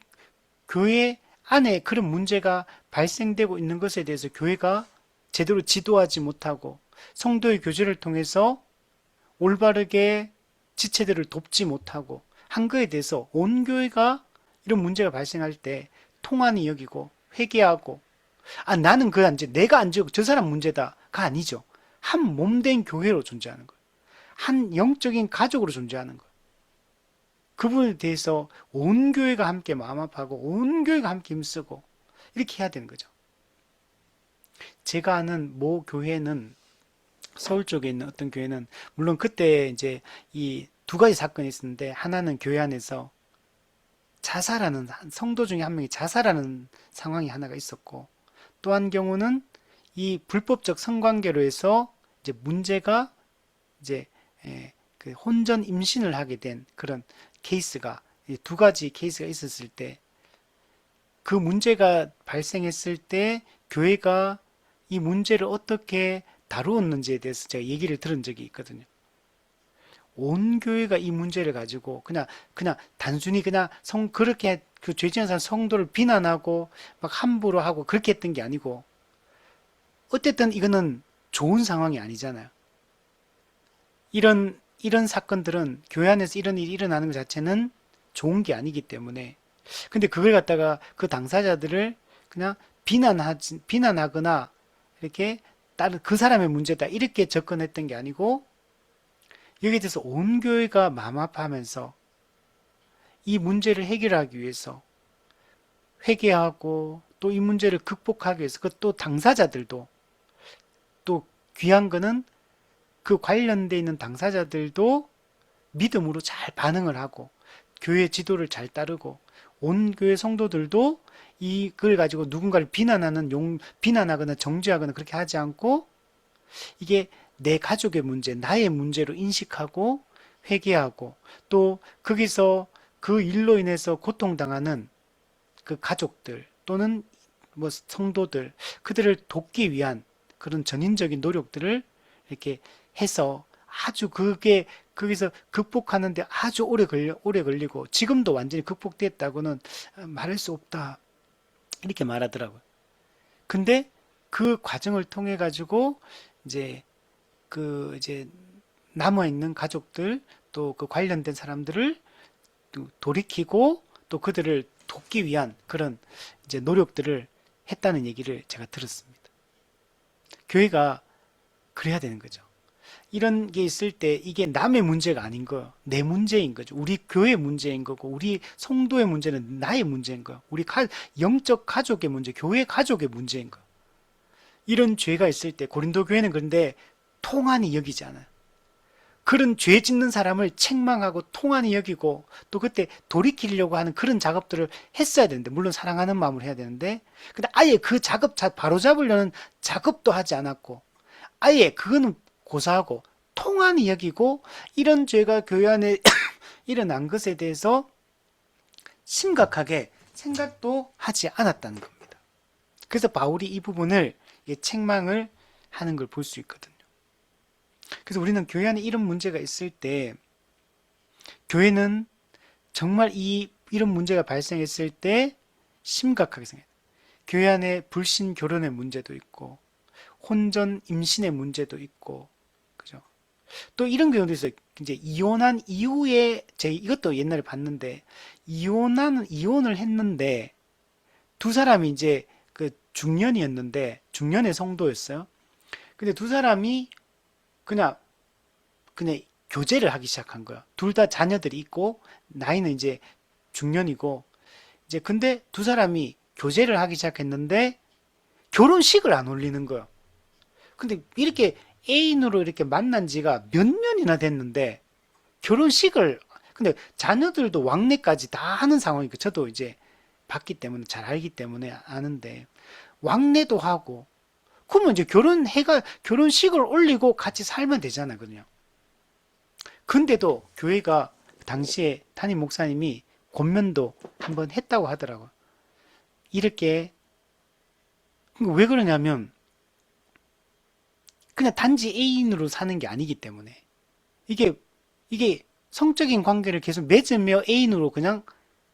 교회 안에 그런 문제가 발생되고 있는 것에 대해서 교회가 제대로 지도하지 못하고 성도의 교제를 통해서 올바르게 지체들을 돕지 못하고 한 거에 대해서 온 교회가 이런 문제가 발생할 때 통한히 여기고 회개하고, 나는 이제 내가 안 지고 저 사람 문제다가 아니죠. 한 몸된 교회로 존재하는 거예요. 한 영적인 가족으로 존재하는 거예요. 그 부분에 대해서 온 교회가 함께 마음 아파하고 온 교회가 함께 힘쓰고 이렇게 해야 되는 거죠. 제가 아는 모 교회는, 서울 쪽에 있는 어떤 교회는, 물론 그때 이제 이 두 가지 사건이 있었는데, 하나는 교회 안에서 자살하는, 성도 중에 한 명이 자살하는 상황이 하나가 있었고, 또 한 경우는 이 불법적 성관계로 해서 이제 문제가 이제 그 혼전 임신을 하게 된 그런 케이스가, 두 가지 케이스가 있었을 때, 그 문제가 발생했을 때 교회가 이 문제를 어떻게 다루었는지에 대해서 제가 얘기를 들은 적이 있거든요. 온 교회가 이 문제를 가지고 그냥 단순히 그냥 그렇게 그 죄지은 사람 성도를 비난하고 막 함부로 하고 그렇게 했던 게 아니고, 어쨌든 이거는 좋은 상황이 아니잖아요. 이런 사건들은, 교회 안에서 이런 일이 일어나는 것 자체는 좋은 게 아니기 때문에, 근데 그걸 갖다가 그 당사자들을 그냥 비난하거나 이렇게 다른 그 사람의 문제다 이렇게 접근했던 게 아니고, 여기에 대해서 온 교회가 마음 아파하면서 이 문제를 해결하기 위해서 회개하고, 또 이 문제를 극복하기 위해서 또 당사자들도, 또 귀한 거는 그 관련돼 있는 당사자들도 믿음으로 잘 반응을 하고 교회 지도를 잘 따르고, 온 교회 성도들도 이걸 가지고 누군가를 비난하거나 정죄하거나 그렇게 하지 않고, 이게 내 가족의 문제, 나의 문제로 인식하고 회개하고, 또 거기서 그 일로 인해서 고통당하는 그 가족들 또는 뭐 성도들, 그들을 돕기 위한 그런 전인적인 노력들을 이렇게 해서, 아주 그게 거기서 극복하는데 아주 오래 걸리고 지금도 완전히 극복됐다고는 말할 수 없다 이렇게 말하더라고요. 근데 그 과정을 통해 가지고 이제 이제 남아 있는 가족들, 또 그 관련된 사람들을 또 돌이키고 또 그들을 돕기 위한 그런 이제 노력들을 했다는 얘기를 제가 들었습니다. 교회가 그래야 되는 거죠. 이런 게 있을 때 이게 남의 문제가 아닌 거예요. 내 문제인 거죠. 우리 교회 문제인 거고, 우리 성도의 문제는 나의 문제인 거예요. 우리 영적 가족의 문제, 교회 가족의 문제인 거예요. 이런 죄가 있을 때 고린도 교회는 그런데 통한히 여기지 않아요. 그런 죄 짓는 사람을 책망하고 통한히 여기고, 또 그때 돌이키려고 하는 그런 작업들을 했어야 되는데, 물론 사랑하는 마음으로 해야 되는데, 근데 아예 그 작업 바로 잡으려는 작업도 하지 않았고, 아예 그거는 고사하고 통한히 여기고, 이런 죄가 교회 안에 일어난 것에 대해서 심각하게 생각도 하지 않았다는 겁니다. 그래서 바울이 이 부분을 책망을 하는 걸 볼 수 있거든요. 그래서 우리는 교회 안에 이런 문제가 있을 때, 교회는 정말 이런 문제가 발생했을 때 심각하게 생각해요. 교회 안에 불신 결혼의 문제도 있고, 혼전 임신의 문제도 있고, 그죠? 또 이런 경우도 있어요. 이제 이혼한 이후에, 이것도 옛날에 봤는데, 이혼을 했는데, 두 사람이 이제 그 중년이었는데, 중년의 성도였어요. 근데 두 사람이 그냥 교제를 하기 시작한 거야. 둘 다 자녀들이 있고, 나이는 이제 중년이고, 이제 근데 두 사람이 교제를 하기 시작했는데, 결혼식을 안 올리는 거야. 근데 이렇게 애인으로 이렇게 만난 지가 몇 년이나 됐는데, 근데 자녀들도 왕래까지 다 하는 상황이니까, 저도 이제 봤기 때문에, 잘 알기 때문에 아는데, 왕래도 하고, 그러면 이제 결혼식을 올리고 같이 살면 되잖아요, 그냥. 근데도 교회가 당시에 담임 목사님이 권면도 한번 했다고 하더라고요. 이렇게, 왜 그러냐면, 그냥 단지 애인으로 사는 게 아니기 때문에 이게 이게 성적인 관계를 계속 맺으며 애인으로 그냥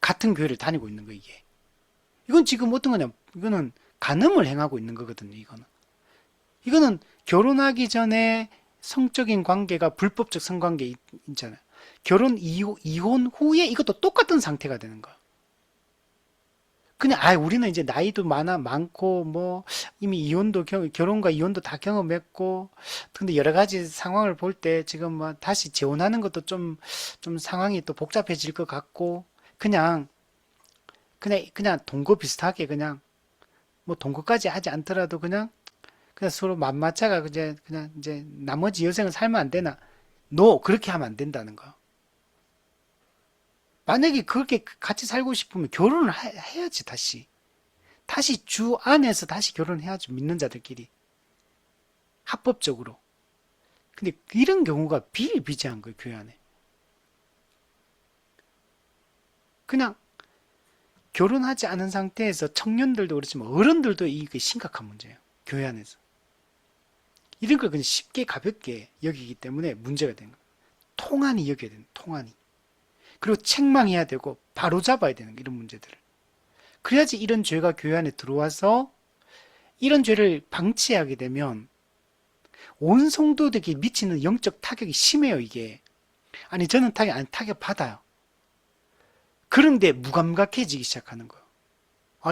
같은 교회를 다니고 있는 거 이게. 이건 지금 어떤 거냐? 이거는 간음을 행하고 있는 거거든요. 이거는 결혼하기 전에 성적인 관계가 불법적 성관계 있잖아요. 결혼 이혼 후에 이것도 똑같은 상태가 되는 거야. 그냥 우리는 이제 나이도 많고 뭐 이미 이혼도 결혼과 이혼도 다 경험했고 근데 여러 가지 상황을 볼 때 지금 뭐 다시 재혼하는 것도 좀 상황이 또 복잡해질 것 같고 그냥 동거 비슷하게 그냥 뭐 동거까지 하지 않더라도 그냥 서로 맘맞춰가 그냥 이제 나머지 여생을 살면 안 되나? 그렇게 하면 안 된다는 거. 만약에 그렇게 같이 살고 싶으면 결혼을 해야지 다시 주 안에서 다시 결혼해야죠. 믿는 자들끼리 합법적으로. 근데 이런 경우가 비일비재한 거예요. 교회 안에. 그냥 결혼하지 않은 상태에서 청년들도 그렇지만 어른들도 이게 심각한 문제예요. 교회 안에서. 이런 걸 그냥 쉽게 가볍게 여기기 때문에 문제가 되는 거예요. 통한이 여겨야 되는 통한이. 그리고 책망해야 되고 바로 잡아야 되는 이런 문제들을. 그래야지 이런 죄가 교회 안에 들어와서 이런 죄를 방치하게 되면 온 성도들에게 미치는 영적 타격이 심해요, 이게. 아니, 저는 타격 받아요. 그런데 무감각해지기 시작하는 거예요.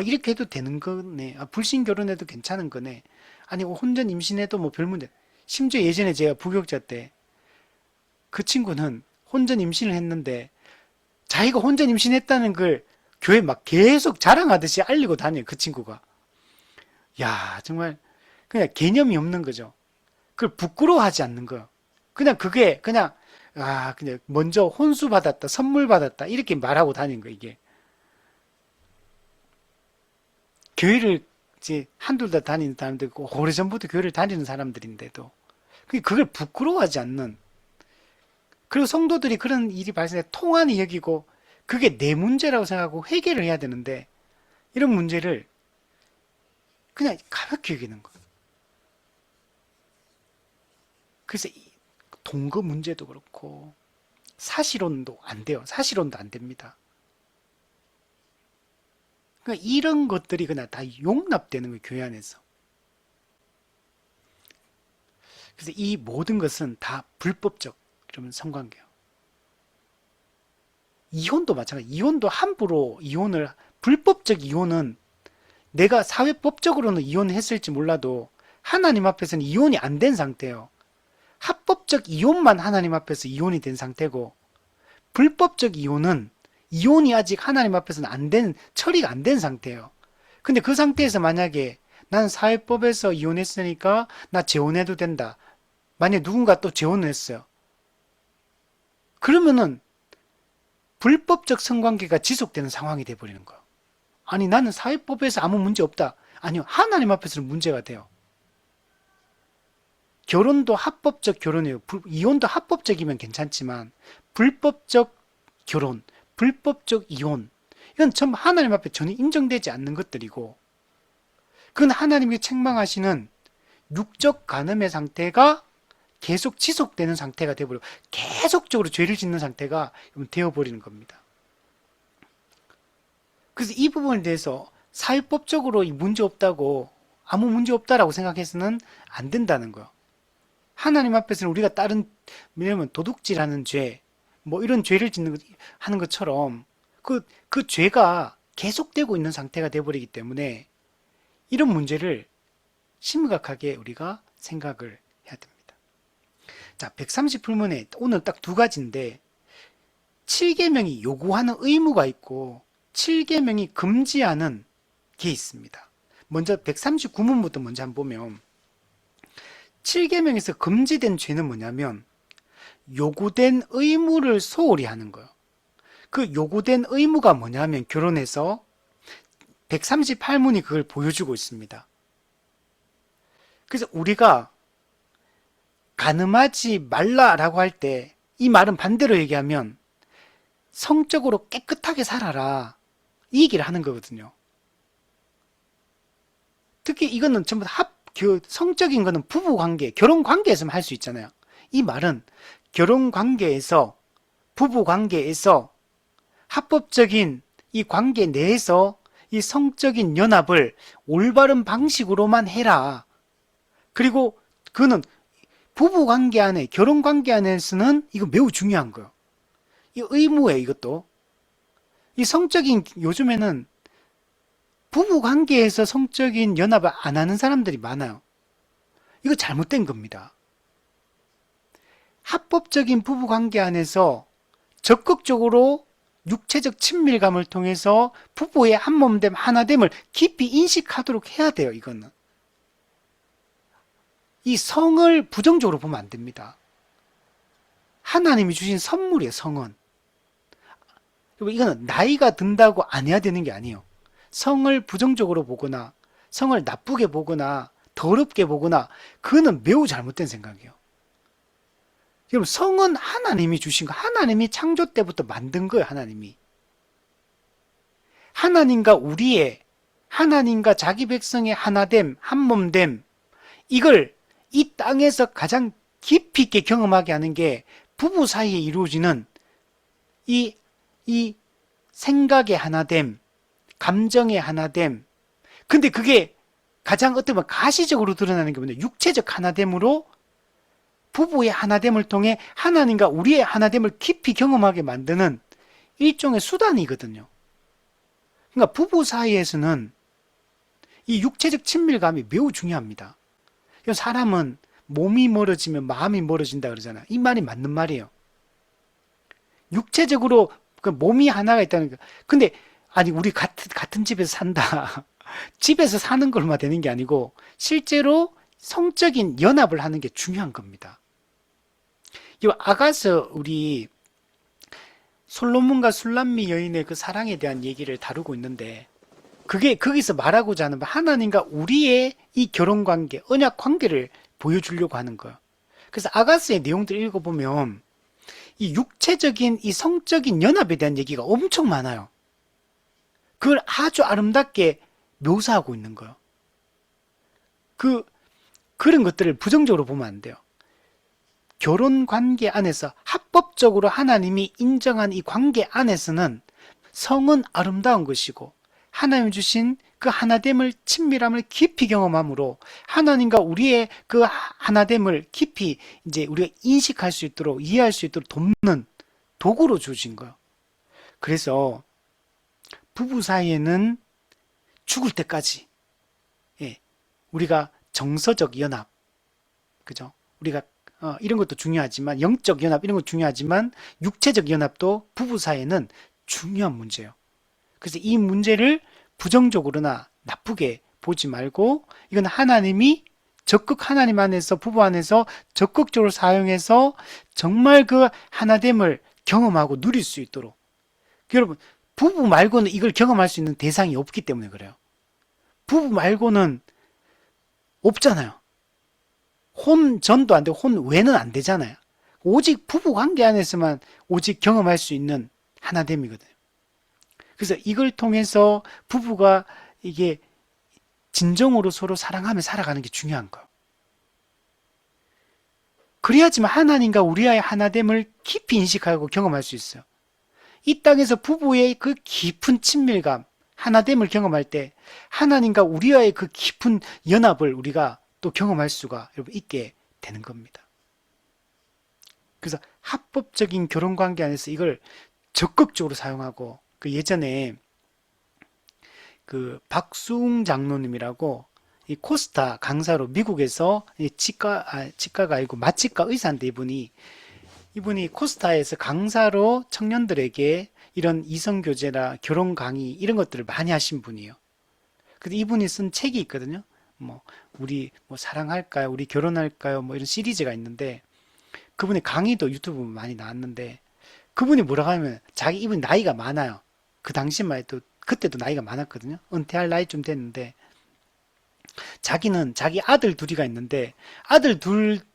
이렇게 해도 되는 거네. 불신 결혼해도 괜찮은 거네. 아니, 혼전 임신해도 뭐 별 문제. 심지어 예전에 제가 부교육자 때 그 친구는 혼전 임신을 했는데 자기가 혼전 임신했다는 걸 교회 막 계속 자랑하듯이 알리고 다녀요, 그 친구가. 야, 정말 그냥 개념이 없는 거죠. 그걸 부끄러워하지 않는 거예요. 그게 그냥 먼저 혼수 받았다, 선물 받았다 이렇게 말하고 다니는 거 이게. 교회를 이제 한둘 다 다니는 사람들 있고 오래전부터 교회를 다니는 사람들인데도 그걸 부끄러워하지 않는, 그리고 성도들이 그런 일이 발생해 통한이 여기고 그게 내 문제라고 생각하고 해결을 해야 되는데 이런 문제를 그냥 가볍게 여기는 거예요. 그래서 동거 문제도 그렇고 사실혼도 안 돼요. 사실혼도 안 됩니다. 그러니까 이런 것들이 그냥 다 용납되는 거예요, 교회 안에서. 그래서 이 모든 것은 다 불법적, 그러면 성관계예요. 이혼도 마찬가지. 이혼도 함부로 불법적 이혼은 내가 사회법적으로는 이혼했을지 몰라도 하나님 앞에서는 이혼이 안 된 상태예요. 합법적 이혼만 하나님 앞에서 이혼이 된 상태고, 불법적 이혼은 이혼이 아직 하나님 앞에서는 처리가 안 된 상태예요. 근데 그 상태에서 만약에 난 사회법에서 이혼했으니까 나 재혼해도 된다. 만약에 누군가 또 재혼을 했어요. 그러면은 불법적 성관계가 지속되는 상황이 돼버리는 거예요. 아니, 나는 사회법에서 아무 문제 없다. 아니요, 하나님 앞에서는 문제가 돼요. 결혼도 합법적 결혼이에요. 이혼도 합법적이면 괜찮지만 불법적 결혼, 불법적 이혼, 이건 전부 하나님 앞에 전혀 인정되지 않는 것들이고, 그건 하나님이 책망하시는 육적 간음의 상태가 계속 지속되는 상태가 되어버리고 계속적으로 죄를 짓는 상태가 되어버리는 겁니다. 그래서 이 부분에 대해서 사회법적으로 문제 없다고, 아무 문제 없다라고 생각해서는 안 된다는 거예요. 하나님 앞에서는 우리가 왜냐면 도둑질하는 죄, 뭐 이런 죄를 하는 것처럼 그 죄가 계속되고 있는 상태가 되어버리기 때문에 이런 문제를 심각하게 우리가 생각을 해야 됩니다. 자, 130불문에 오늘 딱 두 가지인데 7계명이 요구하는 의무가 있고 7계명이 금지하는 게 있습니다. 먼저 139문부터 먼저 한번 보면 7계명에서 금지된 죄는 뭐냐면 요구된 의무를 소홀히 하는 거예요. 그 요구된 의무가 뭐냐면 결혼해서 138문이 그걸 보여주고 있습니다. 그래서 우리가 간음하지 말라라고 할 때 이 말은 반대로 얘기하면 성적으로 깨끗하게 살아라 이 얘기를 하는 거거든요. 특히 이거는 전부 다 성적인 거는 부부 관계, 결혼 관계에서만 할 수 있잖아요. 이 말은 결혼 관계에서, 부부 관계에서 합법적인 이 관계 내에서 이 성적인 연합을 올바른 방식으로만 해라. 그리고 그는 부부 관계 안에, 결혼 관계 안에서는 이거 매우 중요한 거예요. 이 의무예요, 이것도. 이 성적인, 요즘에는 부부 관계에서 성적인 연합을 안 하는 사람들이 많아요. 이거 잘못된 겁니다. 합법적인 부부 관계 안에서 적극적으로 육체적 친밀감을 통해서 부부의 한몸됨, 하나됨을 깊이 인식하도록 해야 돼요, 이거는. 이 성을 부정적으로 보면 안 됩니다. 하나님이 주신 선물이에요, 성은. 이거는 나이가 든다고 안 해야 되는 게 아니에요. 성을 부정적으로 보거나, 성을 나쁘게 보거나, 더럽게 보거나, 그거는 매우 잘못된 생각이에요. 여러분, 성은 하나님이 주신 거, 하나님이 창조 때부터 만든 거예요, 하나님이. 하나님과 자기 백성의 하나됨, 한몸됨, 이걸 이 땅에서 가장 깊이 있게 경험하게 하는 게 부부 사이에 이루어지는 이 생각의 하나됨, 감정의 하나됨. 근데 그게 가장 어떻게 보면 가시적으로 드러나는 게 뭐냐, 육체적 하나됨으로 부부의 하나됨을 통해 하나님과 우리의 하나됨을 깊이 경험하게 만드는 일종의 수단이거든요. 그러니까 부부 사이에서는 이 육체적 친밀감이 매우 중요합니다. 사람은 몸이 멀어지면 마음이 멀어진다 그러잖아요. 이 말이 맞는 말이에요. 육체적으로 그 몸이 하나가 있다는 거. 근데 아니 우리 같은 집에서 산다. 집에서 사는 걸만 되는 게 아니고 실제로 성적인 연합을 하는 게 중요한 겁니다. 이 아가서 우리 솔로몬과 술람미 여인의 그 사랑에 대한 얘기를 다루고 있는데 그게 거기서 말하고자 하는 하나님과 우리의 이 결혼 관계, 언약 관계를 보여주려고 하는 거예요. 그래서 아가스의 내용들을 읽어보면 이 육체적인 이 성적인 연합에 대한 얘기가 엄청 많아요. 그걸 아주 아름답게 묘사하고 있는 거예요. 그런 것들을 부정적으로 보면 안 돼요. 결혼 관계 안에서 합법적으로 하나님이 인정한 이 관계 안에서는 성은 아름다운 것이고 하나님 주신 그 하나됨을, 친밀함을 깊이 경험함으로 하나님과 우리의 그 하나됨을 깊이 이제 우리가 인식할 수 있도록, 이해할 수 있도록 돕는 도구로 주어진 거예요. 그래서 부부 사이에는 죽을 때까지, 우리가 정서적 연합, 그죠? 우리가 이런 것도 중요하지만, 영적 연합 이런 것도 중요하지만 육체적 연합도 부부 사이에는 중요한 문제예요. 그래서 이 문제를 부정적으로나 나쁘게 보지 말고 이건 하나님이 적극 하나님 안에서 부부 안에서 적극적으로 사용해서 정말 그 하나됨을 경험하고 누릴 수 있도록. 여러분, 부부 말고는 이걸 경험할 수 있는 대상이 없기 때문에 그래요. 부부 말고는 없잖아요. 혼 전도 안 되고 혼 외는 안 되잖아요. 오직 부부 관계 안에서만 오직 경험할 수 있는 하나됨이거든요. 그래서 이걸 통해서 부부가 이게 진정으로 서로 사랑하며 살아가는 게 중요한 거예요. 그래야지만 하나님과 우리와의 하나됨을 깊이 인식하고 경험할 수 있어요. 이 땅에서 부부의 그 깊은 친밀감, 하나됨을 경험할 때 하나님과 우리와의 그 깊은 연합을 우리가 또 경험할 수가 여러분 있게 되는 겁니다. 그래서 합법적인 결혼 관계 안에서 이걸 적극적으로 사용하고 그 예전에 그 박수웅 장로님이라고 이 코스타 강사로 미국에서 치과가 아니고 마취과 의사인데 이분이 코스타에서 강사로 청년들에게 이런 이성교제나 결혼 강의 이런 것들을 많이 하신 분이에요. 근데 이분이 쓴 책이 있거든요. 우리 사랑할까요? 우리 결혼할까요? 이런 시리즈가 있는데 그분의 강의도 유튜브 많이 나왔는데 그분이 뭐라고 하면 이분이 나이가 많아요. 그 당시만 해도 그때도 나이가 많았거든요. 은퇴할 나이쯤 됐는데 자기는 자기 아들 둘이가 있는데 아들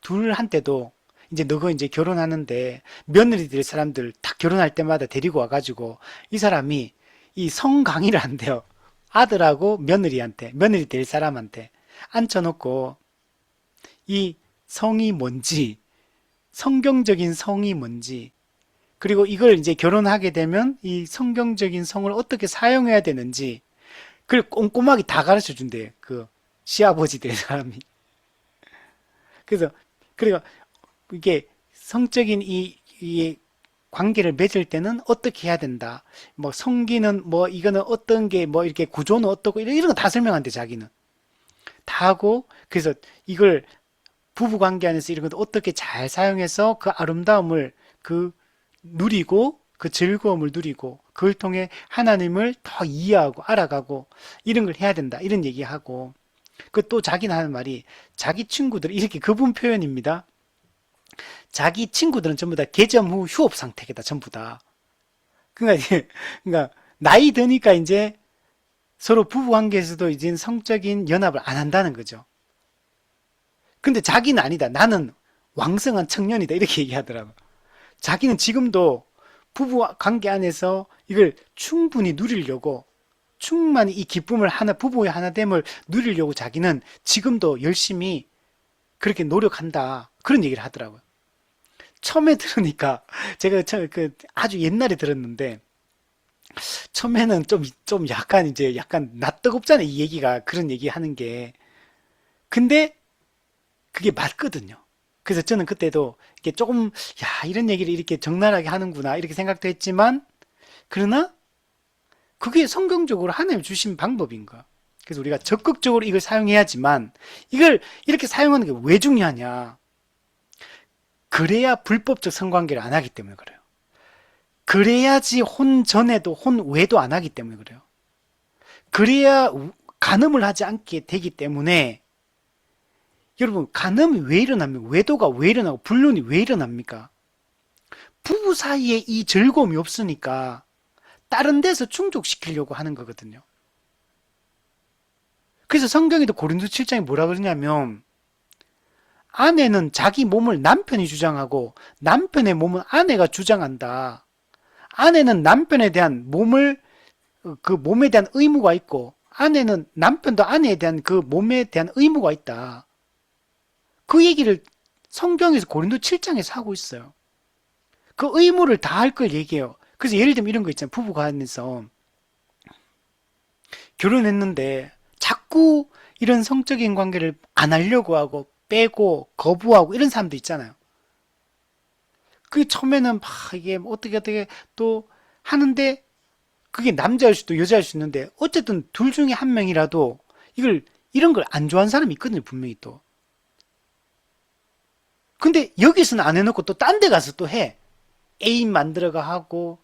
둘한테도 이제 너가 이제 결혼하는데 며느리 될 사람들 다 결혼할 때마다 데리고 와가지고 이 사람이 이 성 강의를 한대요. 아들하고 며느리 될 사람한테. 앉혀놓고 이 성이 뭔지, 성경적인 성이 뭔지, 그리고 이걸 이제 결혼하게 되면 이 성경적인 성을 어떻게 사용해야 되는지, 그걸 꼼꼼하게 다 가르쳐 준대요. 그 시아버지 될 사람이. 그래서, 그리고 이게 성적인 이 관계를 맺을 때는 어떻게 해야 된다. 뭐 성기는 뭐 이거는 어떤 게 뭐 이렇게 구조는 어떻고 이런 거 다 설명한대 자기는. 다 하고 그래서 이걸 부부 관계 안에서 이런 것도 어떻게 잘 사용해서 그 아름다움을 그 누리고 그 즐거움을 누리고 그걸 통해 하나님을 더 이해하고 알아가고 이런 걸 해야 된다. 이런 얘기하고 그 또 자기는 하는 말이 자기 친구들 이렇게 그분 표현입니다. 자기 친구들은 전부 다 개점 후 휴업 상태겠다. 전부 다. 그러니까, 그러니까 나이 드니까 이제 서로 부부 관계에서도 이제 성적인 연합을 안 한다는 거죠. 근데 자기는 아니다. 나는 왕성한 청년이다. 이렇게 얘기하더라고. 자기는 지금도 부부 관계 안에서 이걸 충분히 누리려고 충만히 이 기쁨을 부부의 하나됨을 누리려고 자기는 지금도 열심히 그렇게 노력한다. 그런 얘기를 하더라고요. 처음에 들으니까 제가 아주 옛날에 들었는데 처음에는 좀 약간 이제 약간 낯뜨겁잖아요. 이 얘기가 그런 얘기 하는 게. 근데 그게 맞거든요. 그래서 저는 그때도 이게 조금 야 이런 얘기를 이렇게 적나라하게 하는구나 이렇게 생각도 했지만 그러나 그게 성경적으로 하나님 주신 방법인가. 그래서 우리가 적극적으로 이걸 사용해야지만 이걸 이렇게 사용하는 게 왜 중요하냐. 그래야 불법적 성관계를 안 하기 때문에 그래요. 그래야지 혼 전에도 혼 외도 안 하기 때문에 그래요. 그래야 간음을 하지 않게 되기 때문에 여러분 간음이 왜 일어납니까? 외도가 왜 일어나고 불륜이 왜 일어납니까? 부부 사이에 이 즐거움이 없으니까 다른 데서 충족시키려고 하는 거거든요. 그래서 성경에도 고린도 7장에 뭐라 그러냐면 아내는 자기 몸을 남편이 주장하고 남편의 몸은 아내가 주장한다. 아내는 남편에 대한 그 몸에 대한 의무가 있고 아내는 남편도 아내에 대한 그 몸에 대한 의무가 있다. 그 얘기를 성경에서 고린도 7장에서 하고 있어요. 그 의무를 다 할 걸 얘기해요. 그래서 예를 들면 이런 거 있잖아요. 부부가 하면서 결혼했는데 자꾸 이런 성적인 관계를 안 하려고 하고 빼고 거부하고 이런 사람도 있잖아요. 그 처음에는 막 이게 어떻게 또 하는데 그게 남자일 수도 여자일 수 있는데 어쨌든 둘 중에 한 명이라도 이런 걸 안 좋아하는 사람이 있거든요. 분명히 또. 근데 여기서는 안 해놓고 또 딴 데 가서 또 해. 애인 만들어가 하고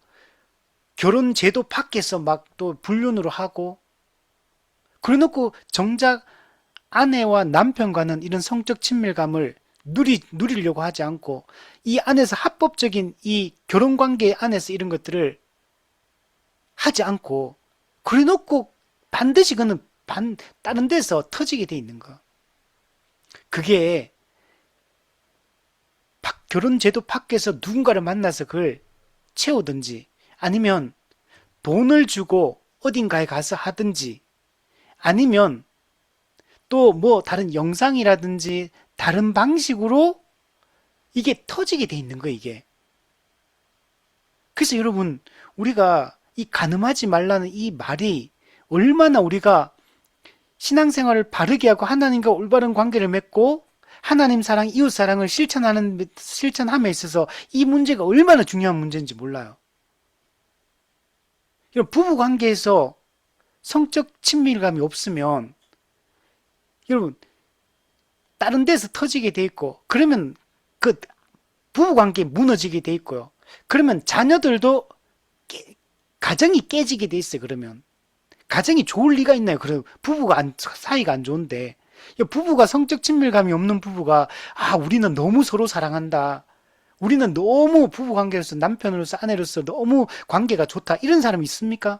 결혼 제도 밖에서 막 또 불륜으로 하고 그래놓고 정작 아내와 남편과는 이런 성적 친밀감을 누리려고 하지 않고 이 안에서 합법적인 이 결혼 관계 안에서 이런 것들을 하지 않고 그래놓고 반드시 그는 다른 데서 터지게 돼 있는 거. 그게 결혼 제도 밖에서 누군가를 만나서 그걸 채우든지 아니면 돈을 주고 어딘가에 가서 하든지 아니면 또 뭐 다른 영상이라든지 다른 방식으로 이게 터지게 돼 있는 거예요, 이게. 그래서 여러분, 우리가 이 가늠하지 말라는 이 말이 얼마나 우리가 신앙생활을 바르게 하고 하나님과 올바른 관계를 맺고 하나님 사랑, 이웃 사랑을 실천함에 있어서 이 문제가 얼마나 중요한 문제인지 몰라요. 부부 관계에서 성적 친밀감이 없으면 여러분 다른 데서 터지게 돼 있고 그러면 그 부부 관계 무너지게 돼 있고요. 그러면 자녀들도 가정이 깨지게 돼 있어요. 그러면 가정이 좋을 리가 있나요? 그럼 사이가 안 좋은데 부부가 성적 친밀감이 없는 부부가 우리는 너무 서로 사랑한다. 우리는 너무 부부 관계로서 남편으로서 아내로서 너무 관계가 좋다. 이런 사람이 있습니까?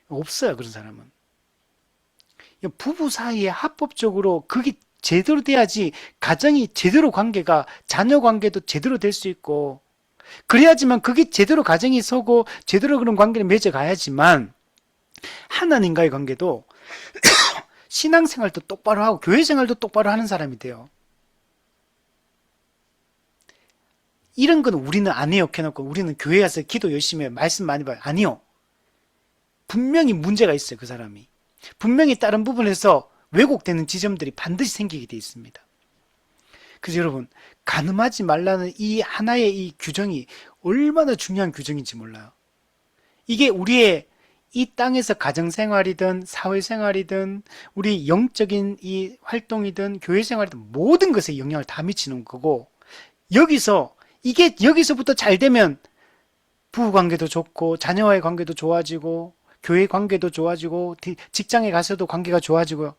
없어요. 그런 사람은. 부부 사이에 합법적으로 그게 제대로 돼야지 가정이 제대로 관계가 자녀 관계도 제대로 될 수 있고 그래야지만 그게 제대로 가정이 서고 제대로 그런 관계를 맺어 가야지만 하나님과의 관계도 신앙생활도 똑바로 하고 교회 생활도 똑바로 하는 사람이 돼요. 이런 건 우리는 안 해요. 해놓고 우리는 교회 가서 기도 열심히 해요. 말씀 많이 봐요. 아니요. 분명히 문제가 있어요. 그 사람이. 분명히 다른 부분에서 왜곡되는 지점들이 반드시 생기게 돼 있습니다. 그래서 여러분, 간음하지 말라는 이 하나의 이 규정이 얼마나 중요한 규정인지 몰라요. 이게 우리의 이 땅에서 가정생활이든 사회생활이든 우리 영적인 이 활동이든 교회생활이든 모든 것에 영향을 다 미치는 거고, 이게 여기서부터 잘 되면 부부관계도 좋고 자녀와의 관계도 좋아지고 교회 관계도 좋아지고 직장에 가서도 관계가 좋아지고요.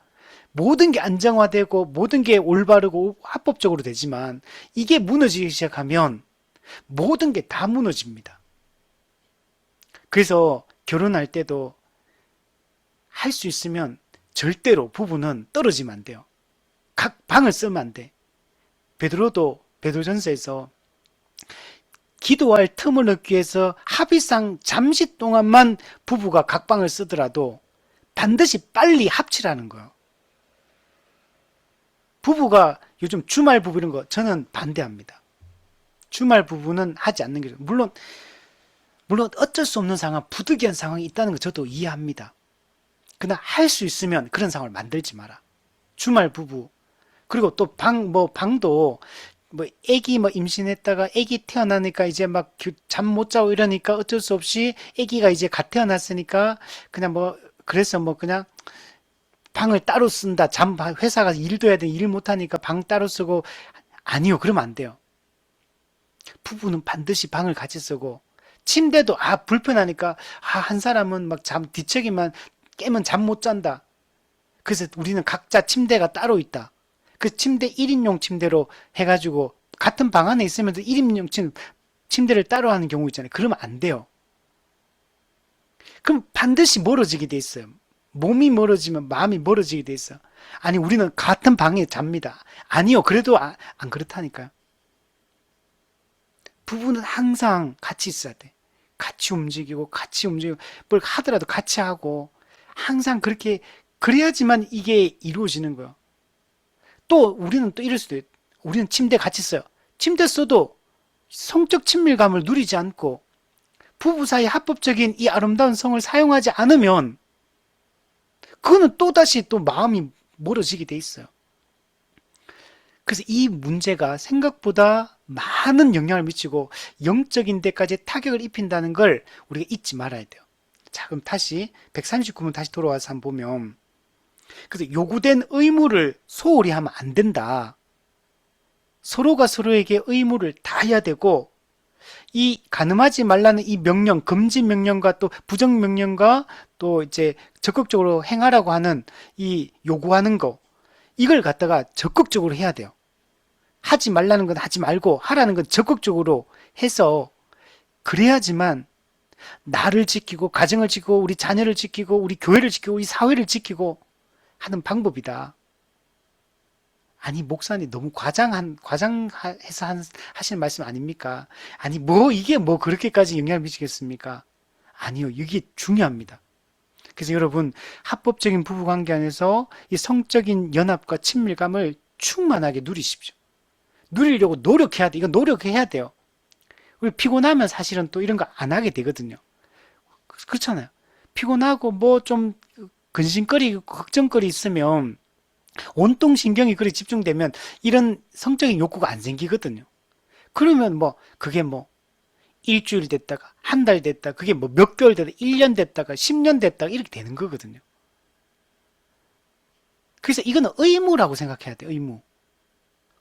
모든 게 안정화되고 모든 게 올바르고 합법적으로 되지만 이게 무너지기 시작하면 모든 게 다 무너집니다. 그래서 결혼할 때도 할 수 있으면 절대로 부부는 떨어지면 안 돼요. 각 방을 쓰면 안 돼. 베드로전서에서 기도할 틈을 얻기 위해서 합의상 잠시 동안만 부부가 각 방을 쓰더라도 반드시 빨리 합치라는 거예요. 부부가 요즘 주말 부부 이런 거 저는 반대합니다. 주말 부부는 하지 않는 게 물론 어쩔 수 없는 상황, 부득이한 상황이 있다는 거 저도 이해합니다. 그러나 할 수 있으면 그런 상황을 만들지 마라. 주말 부부 그리고 또 방도 애기 임신했다가 애기 태어나니까 이제 막 잠 못 자고 이러니까 어쩔 수 없이 애기가 이제 갓 태어났으니까 그냥 그래서 그냥 방을 따로 쓴다. 회사 가서 일도 해야 되는 일 못 하니까 방 따로 쓰고 아니요. 그러면 안 돼요. 부부는 반드시 방을 같이 쓰고 침대도 불편하니까 한 사람은 뒤척이만 깨면 잠 못 잔다. 그래서 우리는 각자 침대가 따로 있다. 그 침대 1인용 침대로 해가지고 같은 방 안에 있으면서 1인용 침대를 따로 하는 경우 있잖아요. 그러면 안 돼요. 그럼 반드시 멀어지게 돼 있어요. 몸이 멀어지면 마음이 멀어지게 돼 있어요. 아니 우리는 같은 방에 잡니다. 아니요. 그래도 안 그렇다니까요. 부부는 항상 같이 있어야 돼. 같이 움직이고 뭘 하더라도 같이 하고 항상 그래야지만 이게 이루어지는 거예요. 또 우리는 또 이럴 수도 있어요. 우리는 침대 같이 써요. 침대 써도 성적 친밀감을 누리지 않고 부부 사이 합법적인 이 아름다운 성을 사용하지 않으면 그거는 또다시 또 마음이 멀어지게 돼 있어요. 그래서 이 문제가 생각보다 많은 영향을 미치고 영적인 데까지 타격을 입힌다는 걸 우리가 잊지 말아야 돼요. 자, 그럼 다시 139문 다시 돌아와서 한번 보면 그래서 요구된 의무를 소홀히 하면 안 된다. 서로가 서로에게 의무를 다해야 되고 이 간음하지 말라는 이 명령, 금지 명령과 또 부정 명령과 또 이제 적극적으로 행하라고 하는 이 요구하는 거 이걸 갖다가 적극적으로 해야 돼요. 하지 말라는 건 하지 말고 하라는 건 적극적으로 해서 그래야지만 나를 지키고 가정을 지키고 우리 자녀를 지키고 우리 교회를 지키고 우리 사회를 지키고 하는 방법이다. 아니 목사님 너무 과장해서 하시는 말씀 아닙니까? 아니 이게 그렇게까지 영향을 미치겠습니까? 아니요. 이게 중요합니다. 그래서 여러분 합법적인 부부관계 안에서 이 성적인 연합과 친밀감을 충만하게 누리십시오. 누리려고 노력해야 돼. 이거 노력해야 돼요. 우리 피곤하면 사실은 또 이런 거 안 하게 되거든요. 그렇잖아요. 피곤하고 좀 근심거리고 걱정거리 있으면 온통 신경이 그리 집중되면 이런 성적인 욕구가 안 생기거든요. 그러면 그게 일주일 됐다가 한 달 됐다가 그게 몇 개월 됐다가 1년 됐다가 10년 됐다가 이렇게 되는 거거든요. 그래서 이거는 의무라고 생각해야 돼요. 의무.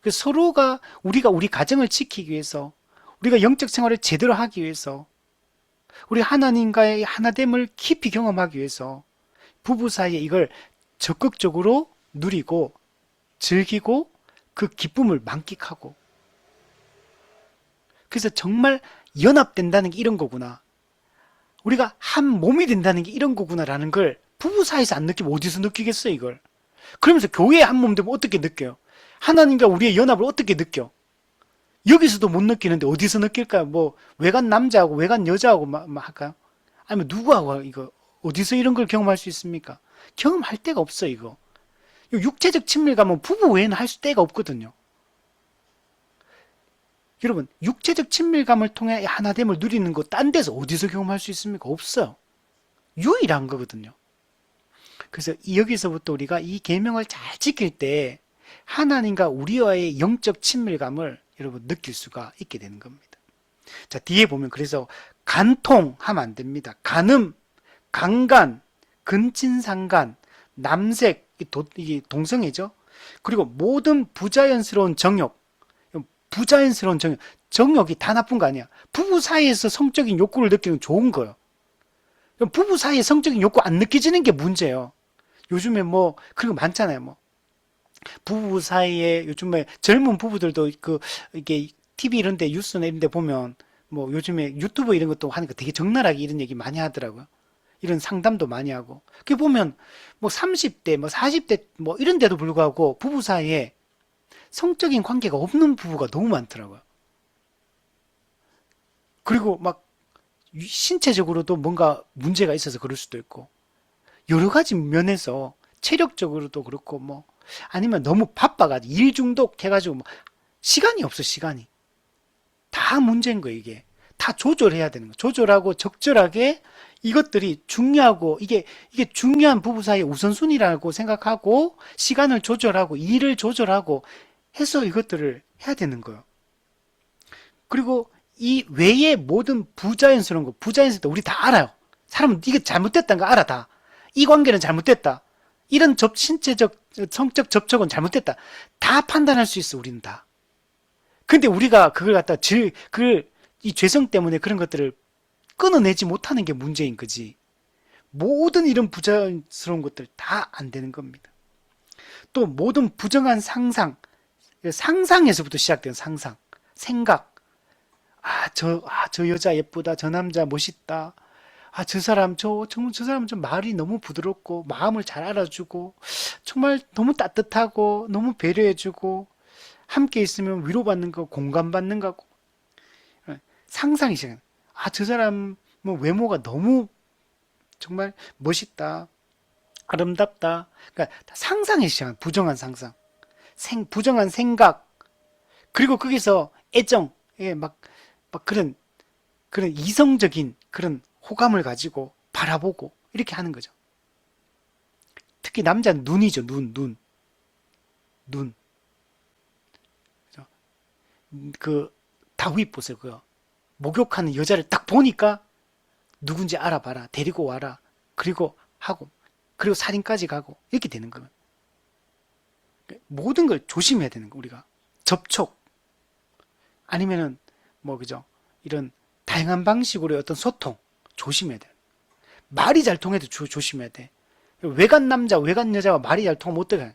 그래서 서로가 우리가 우리 가정을 지키기 위해서 우리가 영적 생활을 제대로 하기 위해서 우리 하나님과의 하나됨을 깊이 경험하기 위해서 부부 사이에 이걸 적극적으로 누리고 즐기고 그 기쁨을 만끽하고 그래서 정말 연합된다는 게 이런 거구나. 우리가 한 몸이 된다는 게 이런 거구나라는 걸 부부 사이에서 안 느끼면 어디서 느끼겠어요, 이걸. 그러면서 교회에 한 몸 되면 어떻게 느껴요? 하나님과 우리의 연합을 어떻게 느껴? 여기서도 못 느끼는데 어디서 느낄까요? 외간 남자하고 외간 여자하고 할까요? 아니면 누구하고 이거 어디서 이런 걸 경험할 수 있습니까? 경험할 데가 없어 이거. 육체적 친밀감은 부부 외에는 할 수 데가 없거든요. 여러분, 육체적 친밀감을 통해 하나됨을 누리는 거 딴 데서 어디서 경험할 수 있습니까? 없어요. 유일한 거거든요. 그래서 여기서부터 우리가 이 계명을 잘 지킬 때 하나님과 우리와의 영적 친밀감을 여러분 느낄 수가 있게 되는 겁니다. 자, 뒤에 보면 그래서 간통하면 안 됩니다. 간음, 강간, 근친상간, 남색, 이게 동성애죠. 그리고 모든 부자연스러운 정욕, 부자연스러운 정욕, 정욕이 다 나쁜 거 아니야. 부부 사이에서 성적인 욕구를 느끼는 건 좋은 거예요. 부부 사이에 성적인 욕구 안 느껴지는 게 문제예요. 요즘에 뭐 그런 거 많잖아요. 뭐 부부 사이에 요즘에 젊은 부부들도 이게 TV 이런 데 뉴스나 이런 데 보면 뭐 요즘에 유튜브 이런 것도 하니까 되게 적나라하게 이런 얘기 많이 하더라고요. 이런 상담도 많이 하고. 그게 보면 뭐 30대, 뭐 40대 뭐 이런 데도 불구하고 부부 사이에 성적인 관계가 없는 부부가 너무 많더라고요. 그리고 막 신체적으로도 뭔가 문제가 있어서 그럴 수도 있고 여러 가지 면에서 체력적으로도 그렇고 뭐 아니면 너무 바빠가지고 일 중독 해가지고 뭐 시간이 없어 시간이 다 문제인 거예요 이게 다 조절해야 되는 거 조절하고 적절하게 이것들이 중요하고 이게 중요한 부부 사이의 우선순위라고 생각하고 시간을 조절하고 일을 조절하고 해서 이것들을 해야 되는 거예요. 그리고 이 외의 모든 부자연스러운 거, 부자연스러운 거 우리 다 알아요. 사람은 이게 잘못됐다는 거 알아 다. 이 관계는 잘못됐다. 이런 신체적, 성적 접촉은 잘못됐다. 다 판단할 수 있어, 우리는 다. 근데 우리가 그걸 갖다 이 죄성 때문에 그런 것들을 끊어내지 못하는 게 문제인 거지. 모든 이런 부자연스러운 것들 다 안 되는 겁니다. 또 모든 부정한 상상에서부터 시작된 상상, 생각, 저 여자 예쁘다. 저 남자 멋있다. 저 사람, 정말 저 사람 좀 말이 너무 부드럽고, 마음을 잘 알아주고, 정말 너무 따뜻하고, 너무 배려해주고, 함께 있으면 위로받는 거, 공감받는 거고, 상상이 시작. 저 사람, 뭐, 외모가 너무 정말 멋있다. 아름답다. 그러니까 상상이 시작한 부정한 상상. 부정한 생각. 그리고 거기서 애정, 예, 막 그런 이성적인 그런 호감을 가지고 바라보고 이렇게 하는 거죠. 특히 남자는 눈이죠. 눈. 그죠? 그 다윗 보세요. 그 목욕하는 여자를 딱 보니까 누군지 알아봐라. 데리고 와라. 그리고 하고 그리고 살인까지 가고 이렇게 되는 거예요. 모든 걸 조심해야 되는 거 우리가. 접촉 아니면은 뭐 그죠? 이런 다양한 방식으로의 어떤 소통 조심해야 돼. 말이 잘 통해도 조심해야 돼. 외간 남자, 외간 여자와 말이 잘 통하면 어떡해?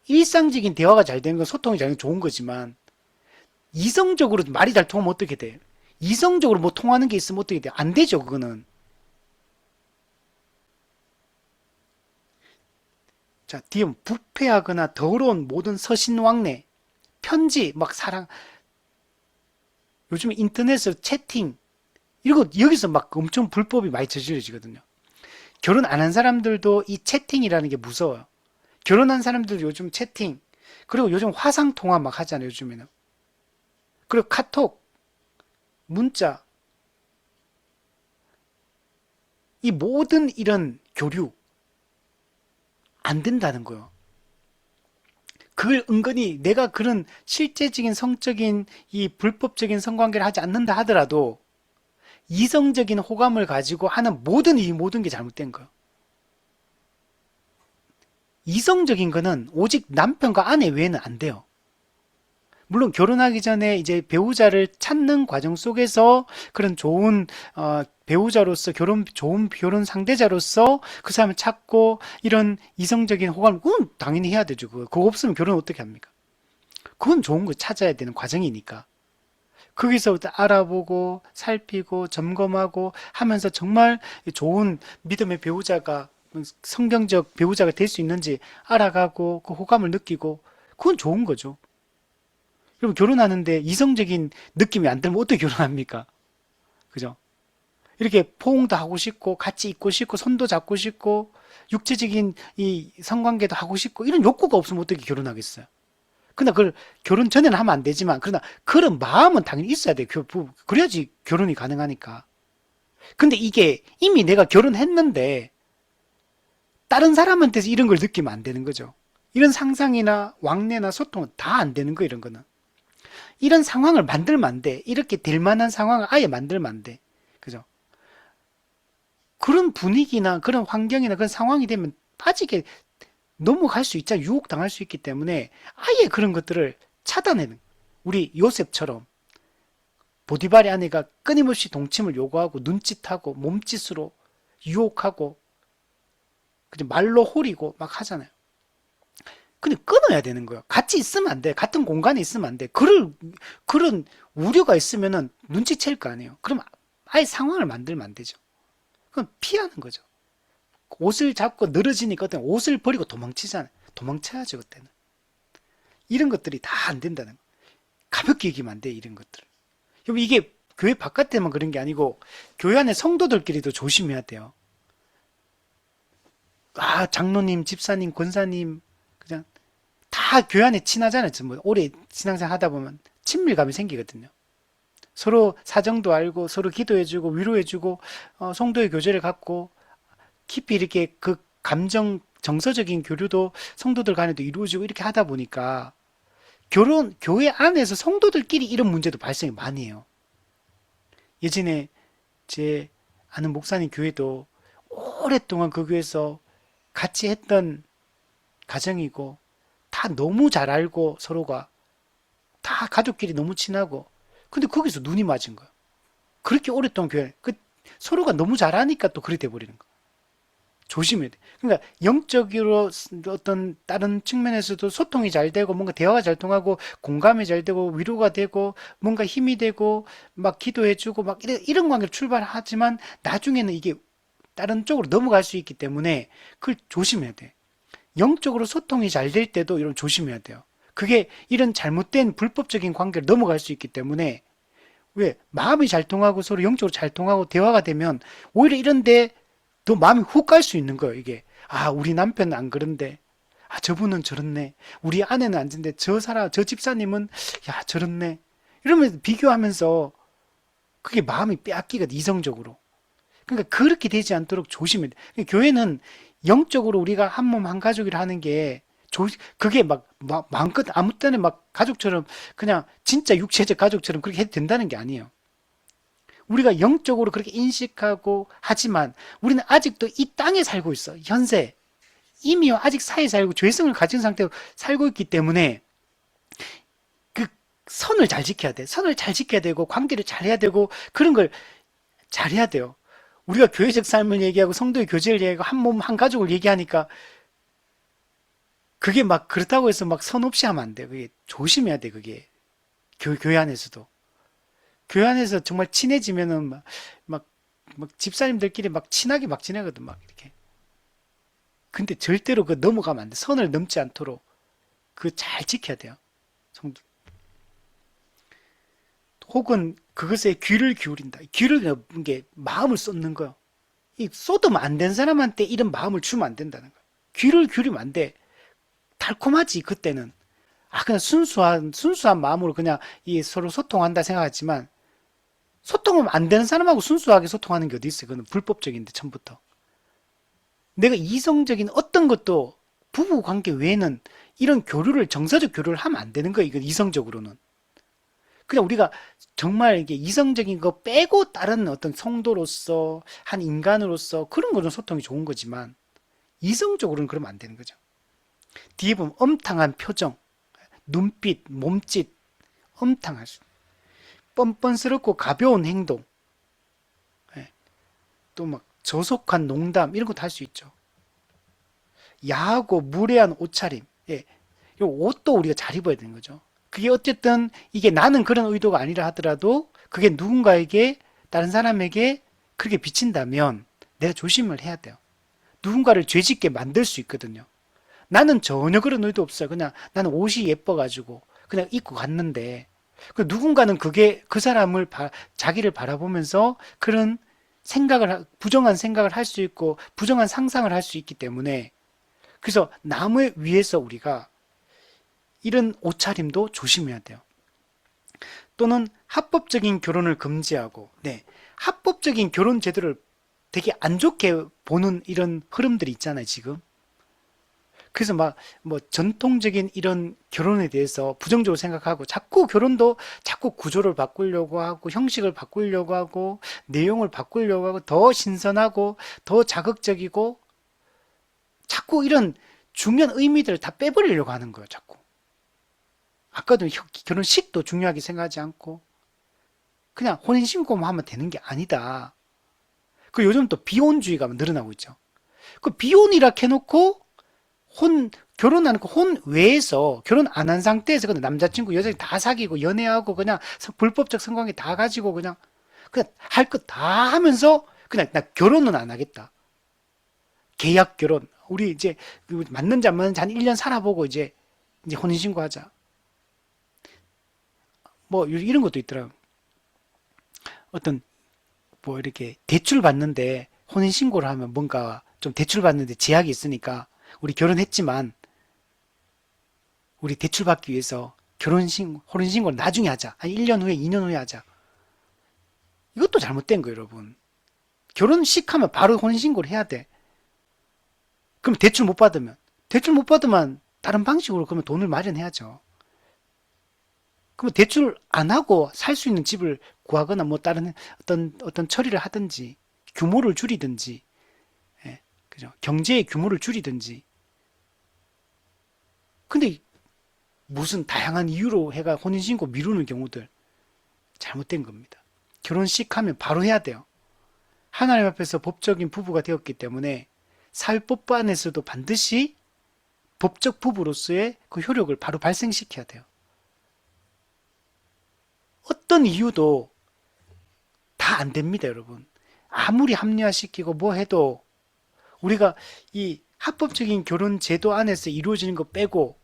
일상적인 대화가 잘 되는 건 소통이 잘 되는 건 좋은 거지만 이성적으로 말이 잘 통하면 어떻게 돼? 이성적으로 뭐 통하는 게 있으면 어떻게 돼? 안 되죠, 그거는. 자, 뒤에 부패하거나 더러운 모든 서신왕래, 편지, 막 사랑, 요즘 인터넷에서 채팅, 이거 여기서 막 엄청 불법이 많이 저질러지거든요. 결혼 안 한 사람들도 이 채팅이라는 게 무서워요. 결혼한 사람들도 요즘 채팅, 그리고 요즘 화상통화 막 하잖아요, 요즘에는. 그리고 카톡, 문자, 이 모든 이런 교류, 안 된다는 거예요. 그걸 은근히 내가 그런 실제적인 성적인 이 불법적인 성관계를 하지 않는다 하더라도 이성적인 호감을 가지고 하는 이 모든 게 잘못된 거예요. 이성적인 거는 오직 남편과 아내 외에는 안 돼요. 물론 결혼하기 전에 이제 배우자를 찾는 과정 속에서 그런 좋은 배우자로서 좋은 결혼 상대자로서 그 사람을 찾고 이런 이성적인 호감 그건 당연히 해야 되죠. 그거 없으면 결혼 어떻게 합니까? 그건 좋은 거 찾아야 되는 과정이니까. 거기서부터 알아보고 살피고 점검하고 하면서 정말 좋은 믿음의 배우자가 성경적 배우자가 될 수 있는지 알아가고 그 호감을 느끼고 그건 좋은 거죠. 여러분 결혼하는데 이성적인 느낌이 안 들면 어떻게 결혼합니까? 그죠? 이렇게 포옹도 하고 싶고 같이 있고 싶고 손도 잡고 싶고 육체적인 이 성관계도 하고 싶고 이런 욕구가 없으면 어떻게 결혼하겠어요? 그러나 그걸 결혼 전에는 하면 안 되지만 그러나 그런 마음은 당연히 있어야 돼요. 그래야지 결혼이 가능하니까. 근데 이게 이미 내가 결혼했는데 다른 사람한테서 이런 걸 느끼면 안 되는 거죠. 이런 상상이나 왕래나 소통은 다 안 되는 거예요, 이런 거는. 이런 상황을 만들면 안 돼. 이렇게 될 만한 상황을 아예 만들면 안 돼. 그죠? 그런 분위기나 그런 환경이나 그런 상황이 되면 빠지게 넘어갈 수 있잖아. 유혹당할 수 있기 때문에 아예 그런 것들을 차단해는. 우리 요셉처럼 보디발의 아내가 끊임없이 동침을 요구하고 눈짓하고 몸짓으로 유혹하고 그냥 말로 호리고 막 하잖아요. 근데 끊어야 되는 거예요. 같이 있으면 안 돼. 같은 공간에 있으면 안 돼. 그런 우려가 있으면은 눈치챌 거 아니에요. 그럼 아예 상황을 만들면 안 되죠. 그럼 피하는 거죠. 옷을 잡고 늘어지니까 그때는 옷을 버리고 도망치잖아요. 도망쳐야죠, 그때는. 이런 것들이 다 안 된다는 거예요. 가볍게 얘기하면 안 돼, 이런 것들. 여러분, 이게 교회 바깥에만 그런 게 아니고 교회 안에 성도들끼리도 조심해야 돼요. 아, 장로님, 집사님, 권사님, 그냥 다 교회 안에 친하잖아요. 뭐 오래 신앙생활 하다 보면 친밀감이 생기거든요. 서로 사정도 알고 서로 기도해주고 위로해주고 성도의 교제를 갖고 깊이 이렇게 그 감정 정서적인 교류도 성도들 간에도 이루어지고 이렇게 하다 보니까 교회 안에서 성도들끼리 이런 문제도 발생이 많이 해요. 예전에 제 아는 목사님 교회도 오랫동안 그 교회에서 같이 했던 가정이고 다 너무 잘 알고 서로가 다 가족끼리 너무 친하고 근데 거기서 눈이 맞은 거예요. 그렇게 오랫동안 교회 서로가 너무 잘하니까 또 그렇게 돼버리는 거예요. 조심해야 돼. 그러니까 영적으로 어떤 다른 측면에서도 소통이 잘 되고 뭔가 대화가 잘 통하고 공감이 잘 되고 위로가 되고 뭔가 힘이 되고 막 기도해주고 막 이런 관계로 출발하지만 나중에는 이게 다른 쪽으로 넘어갈 수 있기 때문에 그걸 조심해야 돼. 영적으로 소통이 잘 될 때도 이런 조심해야 돼요. 그게 이런 잘못된 불법적인 관계로 넘어갈 수 있기 때문에 왜 마음이 잘 통하고 서로 영적으로 잘 통하고 대화가 되면 오히려 이런데 더 마음이 훅 갈 수 있는 거예요. 이게 아 우리 남편은 안 그런데 아 저분은 저렇네 우리 아내는 안 저런데 저 집사님은 야 저렇네 이러면서 비교하면서 그게 마음이 빼앗기거든 이성적으로. 그러니까 그렇게 되지 않도록 조심해야 돼. 그러니까 교회는 영적으로 우리가 한 몸 한 가족이라 하는 게 그게 막 마음껏 아무 때나 막 가족처럼 그냥 진짜 육체적 가족처럼 그렇게 해도 된다는 게 아니에요. 우리가 영적으로 그렇게 인식하고 하지만 우리는 아직도 이 땅에 살고 있어. 현세. 이미 아직 사회에 살고 죄성을 가진 상태로 살고 있기 때문에 그 선을 잘 지켜야 돼. 선을 잘 지켜야 되고 관계를 잘 해야 되고 그런 걸 잘해야 돼요. 우리가 교회적 삶을 얘기하고 성도의 교제를 얘기하고 한 몸 한 가족을 얘기하니까 그게 막 그렇다고 해서 막 선 없이 하면 안 돼. 그게 조심해야 돼. 그게 교회 안에서도. 교회 안에서 정말 친해지면은 막 집사님들끼리 막 친하게 막 지내거든 막 이렇게. 근데 절대로 그 넘어가면 안 돼. 선을 넘지 않도록 그 잘 지켜야 돼요. 성도. 혹은 그것에 귀를 기울인다. 귀를 기울인 게 마음을 쏟는 거요. 이 쏟으면 안 된 사람한테 이런 마음을 주면 안 된다는 거야. 귀를 기울이면 안 돼. 달콤하지 그때는. 아 그냥 순수한 마음으로 그냥 이 서로 소통한다 생각하지만 소통하면 안 되는 사람하고 순수하게 소통하는 게 어디 있어요? 그건 불법적인데 처음부터. 내가 이성적인 어떤 것도 부부 관계 외에는 이런 교류를 정서적 교류를 하면 안 되는 거예요. 이건 이성적으로는. 그냥 우리가 정말 이게 이성적인 거 빼고 다른 어떤 성도로서 한 인간으로서 그런 거는 소통이 좋은 거지만 이성적으로는 그러면 안 되는 거죠. 뒤에 보면 엄탕한 표정, 눈빛, 몸짓, 엄탕할 수, 뻔뻔스럽고 가벼운 행동, 또 막 저속한 농담 이런 것도 할 수 있죠. 야하고 무례한 옷차림, 이 옷도 우리가 잘 입어야 되는 거죠. 그게 어쨌든 이게 나는 그런 의도가 아니라 하더라도 그게 누군가에게 다른 사람에게 그렇게 비친다면 내가 조심을 해야 돼요. 누군가를 죄짓게 만들 수 있거든요. 나는 전혀 그런 의도 없어요. 그냥 나는 옷이 예뻐가지고 그냥 입고 갔는데 누군가는 그게 그 사람을 자기를 바라보면서 그런 부정한 생각을 할 수 있고 부정한 상상을 할 수 있기 때문에 그래서 나무 위에서 우리가 이런 옷차림도 조심해야 돼요. 또는 합법적인 결혼을 금지하고, 네, 합법적인 결혼 제도를 되게 안 좋게 보는 이런 흐름들이 있잖아요, 지금. 그래서 뭐 전통적인 이런 결혼에 대해서 부정적으로 생각하고 자꾸 결혼도 자꾸 구조를 바꾸려고 하고 형식을 바꾸려고 하고 내용을 바꾸려고 하고 더 신선하고 더 자극적이고 자꾸 이런 중요한 의미들을 다 빼버리려고 하는 거예요, 자꾸. 아까도 결혼식도 중요하게 생각하지 않고 그냥 혼인신고만 하면 되는 게 아니다. 그 요즘 또 비혼주의가 늘어나고 있죠. 그 비혼이라 해놓고 결혼 안 하고 혼 외에서 결혼 안 한 상태에서 그냥 남자친구 여자친구 다 사귀고 연애하고 그냥 불법적 성관계 다 가지고 그냥 할 것 다 하면서 그냥 나 결혼은 안 하겠다. 계약 결혼. 우리 이제 맞는지 안 맞는지 한 1년 살아보고 이제 혼인신고 하자. 뭐 이런 것도 있더라고. 어떤 뭐 이렇게 대출 받는데 혼인신고를 하면 뭔가 좀 대출 받는데 제약이 있으니까 우리 결혼했지만 우리 대출 받기 위해서 혼인신고를 나중에 하자. 한 1년 후에 2년 후에 하자. 이것도 잘못된 거예요, 여러분. 결혼식 하면 바로 혼인신고를 해야 돼. 그럼 대출 못 받으면 다른 방식으로 그러면 돈을 마련해야죠. 그럼 대출 안 하고 살 수 있는 집을 구하거나 뭐 다른 어떤 처리를 하든지 규모를 줄이든지, 예, 그죠? 경제의 규모를 줄이든지. 근데 무슨 다양한 이유로 해가 혼인신고 미루는 경우들 잘못된 겁니다. 결혼식 하면 바로 해야 돼요. 하나님 앞에서 법적인 부부가 되었기 때문에 사회법안에서도 반드시 법적 부부로서의 그 효력을 바로 발생시켜야 돼요. 어떤 이유도 다 안 됩니다, 여러분. 아무리 합리화시키고 뭐 해도 우리가 이 합법적인 결혼 제도 안에서 이루어지는 거 빼고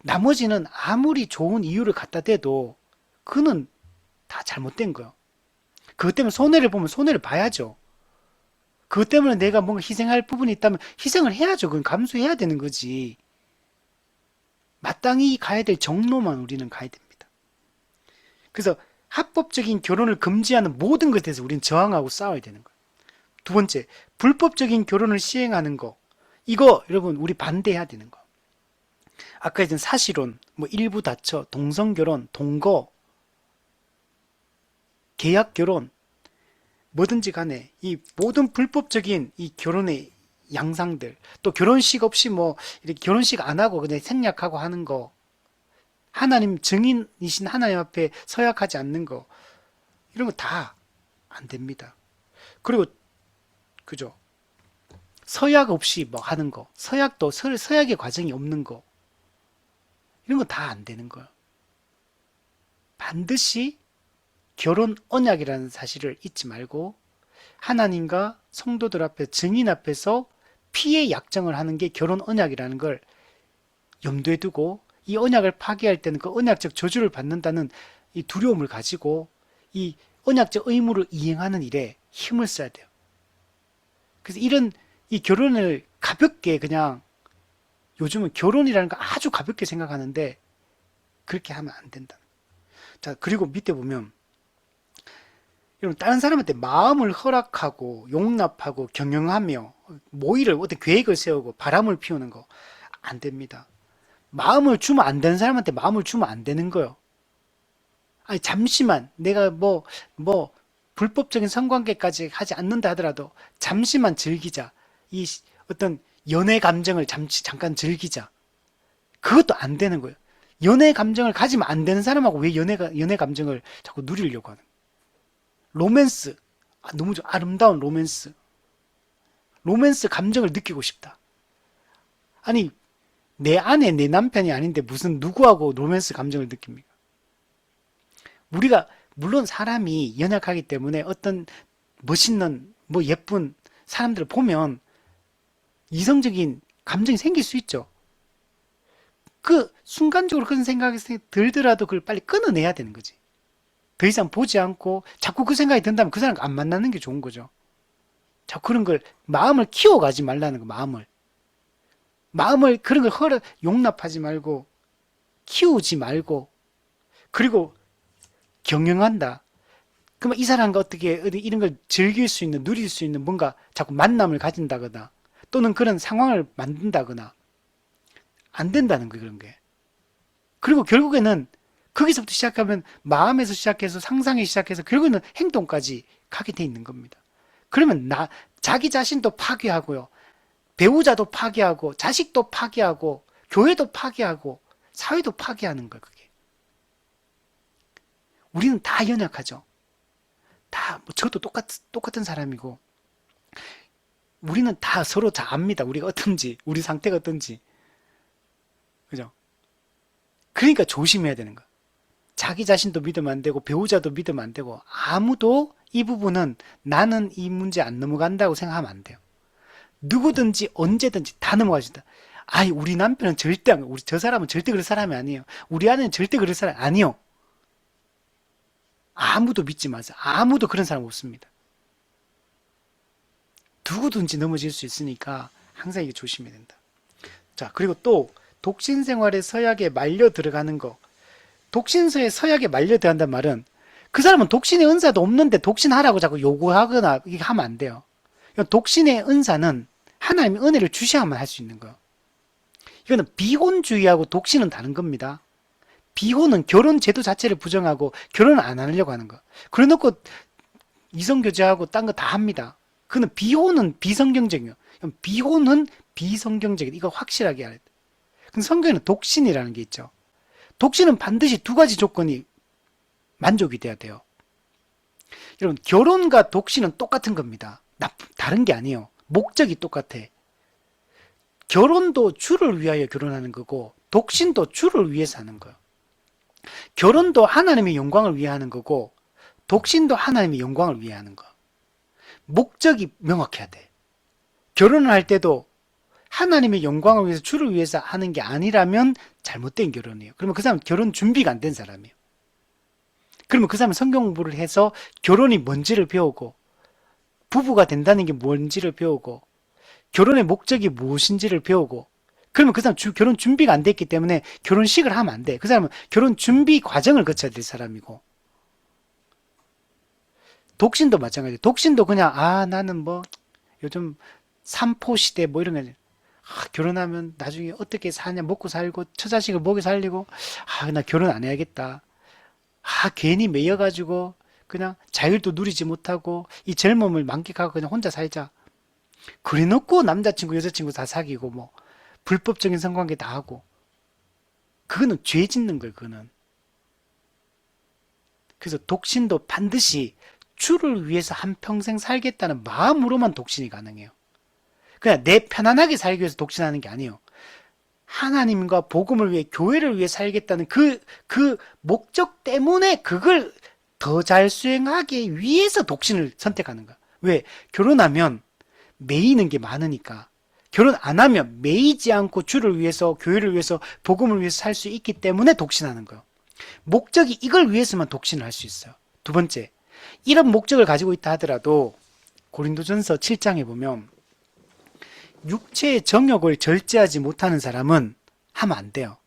나머지는 아무리 좋은 이유를 갖다 대도 그는 다 잘못된 거예요. 그것 때문에 손해를 보면 손해를 봐야죠. 그것 때문에 내가 뭔가 희생할 부분이 있다면 희생을 해야죠. 그건 감수해야 되는 거지. 마땅히 가야 될 정로만 우리는 가야 됩니다. 그래서 합법적인 결혼을 금지하는 모든 것에 대해서 우리는 저항하고 싸워야 되는 거예요. 두 번째, 불법적인 결혼을 시행하는 거. 이거 여러분 우리 반대해야 되는 거. 아까 했던 사실혼, 뭐 일부 다처, 동성결혼, 동거, 계약결혼, 뭐든지 간에 이 모든 불법적인 이 결혼의 양상들, 또 결혼식 없이 뭐 이렇게 결혼식 안 하고 그냥 생략하고 하는 거, 하나님 증인이신 하나님 앞에 서약하지 않는 거, 이런 거 다 안 됩니다. 그리고 그죠? 서약 없이 뭐 하는 거, 서약도 서약의 과정이 없는 거, 이런 거 다 안 되는 거예요. 반드시 결혼 언약이라는 사실을 잊지 말고 하나님과 성도들 앞에 증인 앞에서 피해 약정을 하는 게 결혼 언약이라는 걸 염두에 두고 이 언약을 파기할 때는 그 언약적 저주를 받는다는 이 두려움을 가지고 이 언약적 의무를 이행하는 일에 힘을 써야 돼요. 그래서 이런 이 결혼을 가볍게 그냥 요즘은 결혼이라는 거 아주 가볍게 생각하는데 그렇게 하면 안 된다. 자, 그리고 밑에 보면 여러분 다른 사람한테 마음을 허락하고 용납하고 경영하며 모의를 어떤 계획을 세우고 바람을 피우는 거 안 됩니다. 마음을 주면 안 되는 사람한테 마음을 주면 안 되는 거요. 아니 잠시만 내가 뭐 불법적인 성관계까지 하지 않는다 하더라도 잠시만 즐기자. 이 어떤 연애 감정을 잠깐 즐기자. 그것도 안 되는 거예요. 연애 감정을 가지면 안 되는 사람하고 왜 연애 감정을 자꾸 누리려고 하는 거예요. 로맨스. 너무 아름다운 로맨스. 로맨스 감정을 느끼고 싶다. 아니, 내 아내, 내 남편이 아닌데 무슨 누구하고 로맨스 감정을 느낍니까? 우리가, 물론 사람이 연약하기 때문에 어떤 멋있는, 뭐 예쁜 사람들을 보면 이성적인 감정이 생길 수 있죠. 그 순간적으로 그런 생각이 들더라도 그걸 빨리 끊어내야 되는 거지. 더 이상 보지 않고 자꾸 그 생각이 든다면 그 사람 안 만나는 게 좋은 거죠. 자꾸 그런 걸 마음을 키워가지 말라는 거. 마음을 그런 걸 용납하지 말고 키우지 말고 그리고 경영한다. 그러면 이 사람과 어떻게 이런 걸 즐길 수 있는 누릴 수 있는 뭔가 자꾸 만남을 가진다거나 또는 그런 상황을 만든다거나 안 된다는 거예요. 그런 게. 그리고 결국에는 거기서부터 시작하면 마음에서 시작해서 상상에 시작해서 결국에는 행동까지 가게 돼 있는 겁니다. 그러면 자기 자신도 파괴하고요. 배우자도 파괴하고 자식도 파괴하고 교회도 파괴하고 사회도 파괴하는 거예요. 그게. 우리는 다 연약하죠. 저도 똑같은 사람이고 우리는 다 서로 다 압니다. 우리가 어떤지, 우리 상태가 어떤지. 그죠? 그러니까 조심해야 되는 거야. 자기 자신도 믿으면 안 되고 배우자도 믿으면 안 되고 아무도 이 부분은 나는 이 문제 안 넘어간다고 생각하면 안 돼요. 누구든지 언제든지 다 넘어갈 수 있다. 아이, 우리 남편은 절대 저 사람은 절대 그럴 사람이 아니에요. 우리 아내는 절대 그럴 사람이 아니요. 아무도 믿지 마세요. 아무도 그런 사람 없습니다. 누구든지 넘어질 수 있으니까 항상 이게 조심해야 된다. 자, 그리고 또 독신 생활의 서약에 말려 들어가는 거. 독신서의 서약에 말려 들어간다는 말은 그 사람은 독신의 은사도 없는데 독신하라고 자꾸 요구하거나 이게 하면 안 돼요. 독신의 은사는 하나님의 은혜를 주셔야만 할 수 있는 거예요. 이거는 비혼주의하고 독신은 다른 겁니다. 비혼은 결혼 제도 자체를 부정하고 결혼을 안 하려고 하는 거. 그래 놓고 이성교제하고 딴 거 다 합니다. 그는 비혼은 비성경적이에요. 비혼은 비성경적이다. 이거 확실하게 알아야 돼. 근데 성경에는 독신이라는 게 있죠. 독신은 반드시 두 가지 조건이 만족이 돼야 돼요. 여러분, 결혼과 독신은 똑같은 겁니다. 다른 게 아니에요. 목적이 똑같아. 결혼도 주를 위하여 결혼하는 거고 독신도 주를 위해서 하는 거예요. 결혼도 하나님의 영광을 위해 하는 거고 독신도 하나님의 영광을 위해 하는 거예요. 목적이 명확해야 돼. 결혼을 할 때도 하나님의 영광을 위해서 주를 위해서 하는 게 아니라면 잘못된 결혼이에요. 그러면 그 사람은 결혼 준비가 안 된 사람이에요. 그러면 그 사람은 성경 공부를 해서 결혼이 뭔지를 배우고 부부가 된다는 게 뭔지를 배우고 결혼의 목적이 무엇인지를 배우고 그러면 그 사람 결혼 준비가 안 됐기 때문에 결혼식을 하면 안 돼. 그 사람은 결혼 준비 과정을 거쳐야 될 사람이고 독신도 마찬가지예요. 독신도 그냥 나는 뭐 요즘 삼포 시대 뭐 이런 거 결혼하면 나중에 어떻게 사냐 먹고 살고 처자식을 먹여 살리고 나 결혼 안 해야겠다. 괜히 매여가지고 그냥 자율도 누리지 못하고 이 젊음을 만끽하고 그냥 혼자 살자. 그래 놓고 남자친구 여자친구 다 사귀고 뭐 불법적인 성관계 다 하고 그거는 죄 짓는 거예요. 그거는. 그래서 독신도 반드시 주를 위해서 한평생 살겠다는 마음으로만 독신이 가능해요. 그냥 내 편안하게 살기 위해서 독신하는 게 아니에요. 하나님과 복음을 위해 교회를 위해 살겠다는 그 목적 때문에 그걸 더 잘 수행하기 위해서 독신을 선택하는 거야. 왜? 결혼하면 매이는 게 많으니까. 결혼 안 하면 매이지 않고 주를 위해서 교회를 위해서 복음을 위해서 살 수 있기 때문에 독신하는 거예요. 목적이 이걸 위해서만 독신을 할 수 있어요. 두 번째, 이런 목적을 가지고 있다 하더라도 고린도전서 7장에 보면 육체의 정욕을 절제하지 못하는 사람은 하면 안 돼요.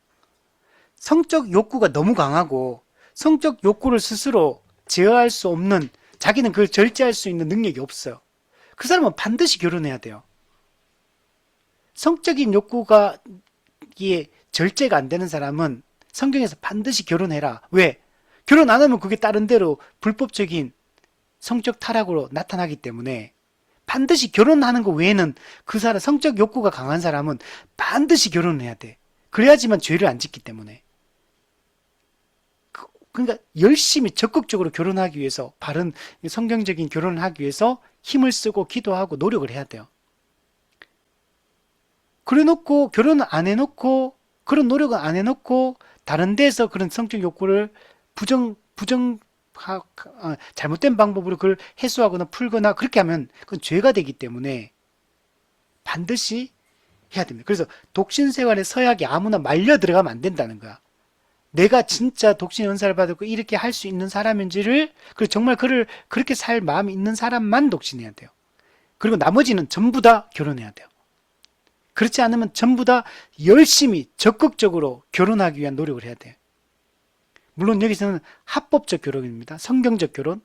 성적 욕구가 너무 강하고 성적 욕구를 스스로 제어할 수 없는 자기는 그걸 절제할 수 있는 능력이 없어요. 그 사람은 반드시 결혼해야 돼요. 성적인 욕구가 절제가 안 되는 사람은 성경에서 반드시 결혼해라. 왜? 결혼 안 하면 그게 다른 데로 불법적인 성적 타락으로 나타나기 때문에 반드시 결혼하는 거 외에는 그 사람 성적 욕구가 강한 사람은 반드시 결혼해야 돼. 그래야지만 죄를 안 짓기 때문에. 그러니까 열심히 적극적으로 결혼하기 위해서 바른 성경적인 결혼을 하기 위해서 힘을 쓰고 기도하고 노력을 해야 돼요. 그래 놓고 결혼을 안 해놓고 그런 노력을 안 해놓고 다른 데서 그런 성적 욕구를 잘못된 방법으로 그걸 해소하거나 풀거나 그렇게 하면 그건 죄가 되기 때문에 반드시 해야 됩니다. 그래서 독신 생활의 서약이 아무나 말려 들어가면 안 된다는 거야. 내가 진짜 독신 은사를 받았고 이렇게 할 수 있는 사람인지를, 그리고 정말 그를 그렇게 살 마음이 있는 사람만 독신해야 돼요. 그리고 나머지는 전부 다 결혼해야 돼요. 그렇지 않으면 전부 다 열심히 적극적으로 결혼하기 위한 노력을 해야 돼요. 물론 여기서는 합법적 결혼입니다. 성경적 결혼,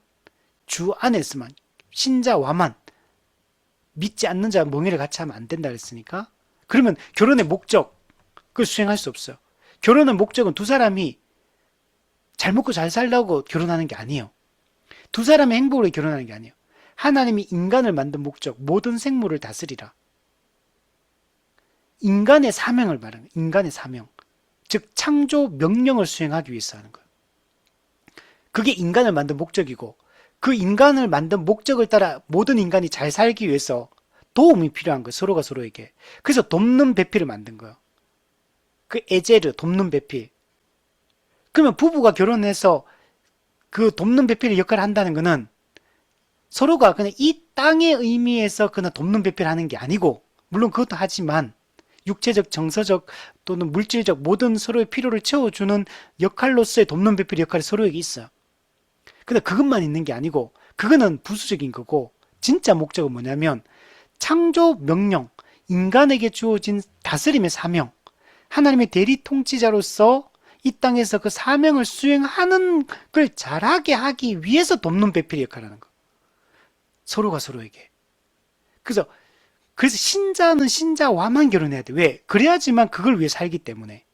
주 안에서만, 신자와만, 믿지 않는 자와 멍해를 같이 하면 안 된다 그랬으니까. 그러면 결혼의 목적, 그걸 수행할 수 없어요. 결혼의 목적은 두 사람이 잘 먹고 잘 살려고 결혼하는 게 아니에요. 두 사람의 행복을 위해 결혼하는 게 아니에요. 하나님이 인간을 만든 목적, 모든 생물을 다스리라. 인간의 사명을 말하는 거예요. 인간의 사명. 즉 창조 명령을 수행하기 위해서 하는 거예요. 그게 인간을 만든 목적이고, 그 인간을 만든 목적을 따라 모든 인간이 잘 살기 위해서 도움이 필요한 거예요. 서로가 서로에게. 그래서 돕는 배필을 만든 거예요. 그 에제르, 돕는 배필. 그러면 부부가 결혼해서 그 돕는 배필의 역할을 한다는 거는 서로가 그냥 이 땅의 의미에서 그냥 돕는 배필을 하는 게 아니고, 물론 그것도 하지만 육체적, 정서적 또는 물질적 모든 서로의 필요를 채워주는 역할로서의 돕는 배필 역할이 서로에게 있어요. 근데 그것만 있는 게 아니고, 그거는 부수적인 거고, 진짜 목적은 뭐냐면 창조 명령, 인간에게 주어진 다스림의 사명, 하나님의 대리 통치자로서 이 땅에서 그 사명을 수행하는 걸 잘하게 하기 위해서 돕는 배필의 역할을 하는 거. 서로가 서로에게. 그래서 신자는 신자와만 결혼해야 돼. 왜? 그래야지만 그걸 위해 살기 때문에.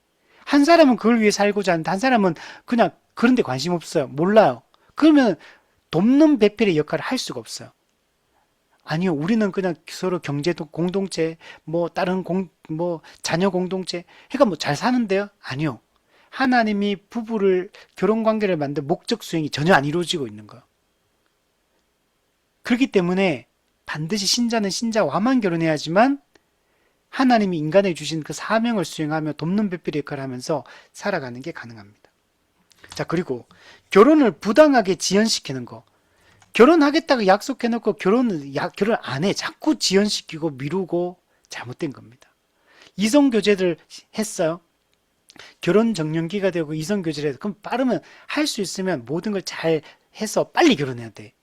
한 사람은 그걸 위해 살고자 하는데 한 사람은 그냥 그런 데 관심 없어요. 몰라요. 그러면 돕는 배필의 역할을 할 수가 없어요. 아니요, 우리는 그냥 서로 경제 공동체, 다른 자녀 공동체, 그러니까 잘 사는데요? 아니요. 하나님이 부부를, 결혼 관계를 만든 목적 수행이 전혀 안 이루어지고 있는 거예요. 그렇기 때문에 반드시 신자는 신자와만 결혼해야지만 하나님이 인간에 주신 그 사명을 수행하며 돕는 배필의 역할을 하면서 살아가는 게 가능합니다. 자, 그리고 결혼을 부당하게 지연시키는 거. 결혼하겠다고 약속해놓고 결혼 안 해. 자꾸 지연시키고 미루고 잘못된 겁니다. 이성교제를 했어요. 결혼 정년기가 되고 이성교제를 해서 그럼 빠르면 할 수 있으면 모든 걸 잘 해서 빨리 결혼해야 돼.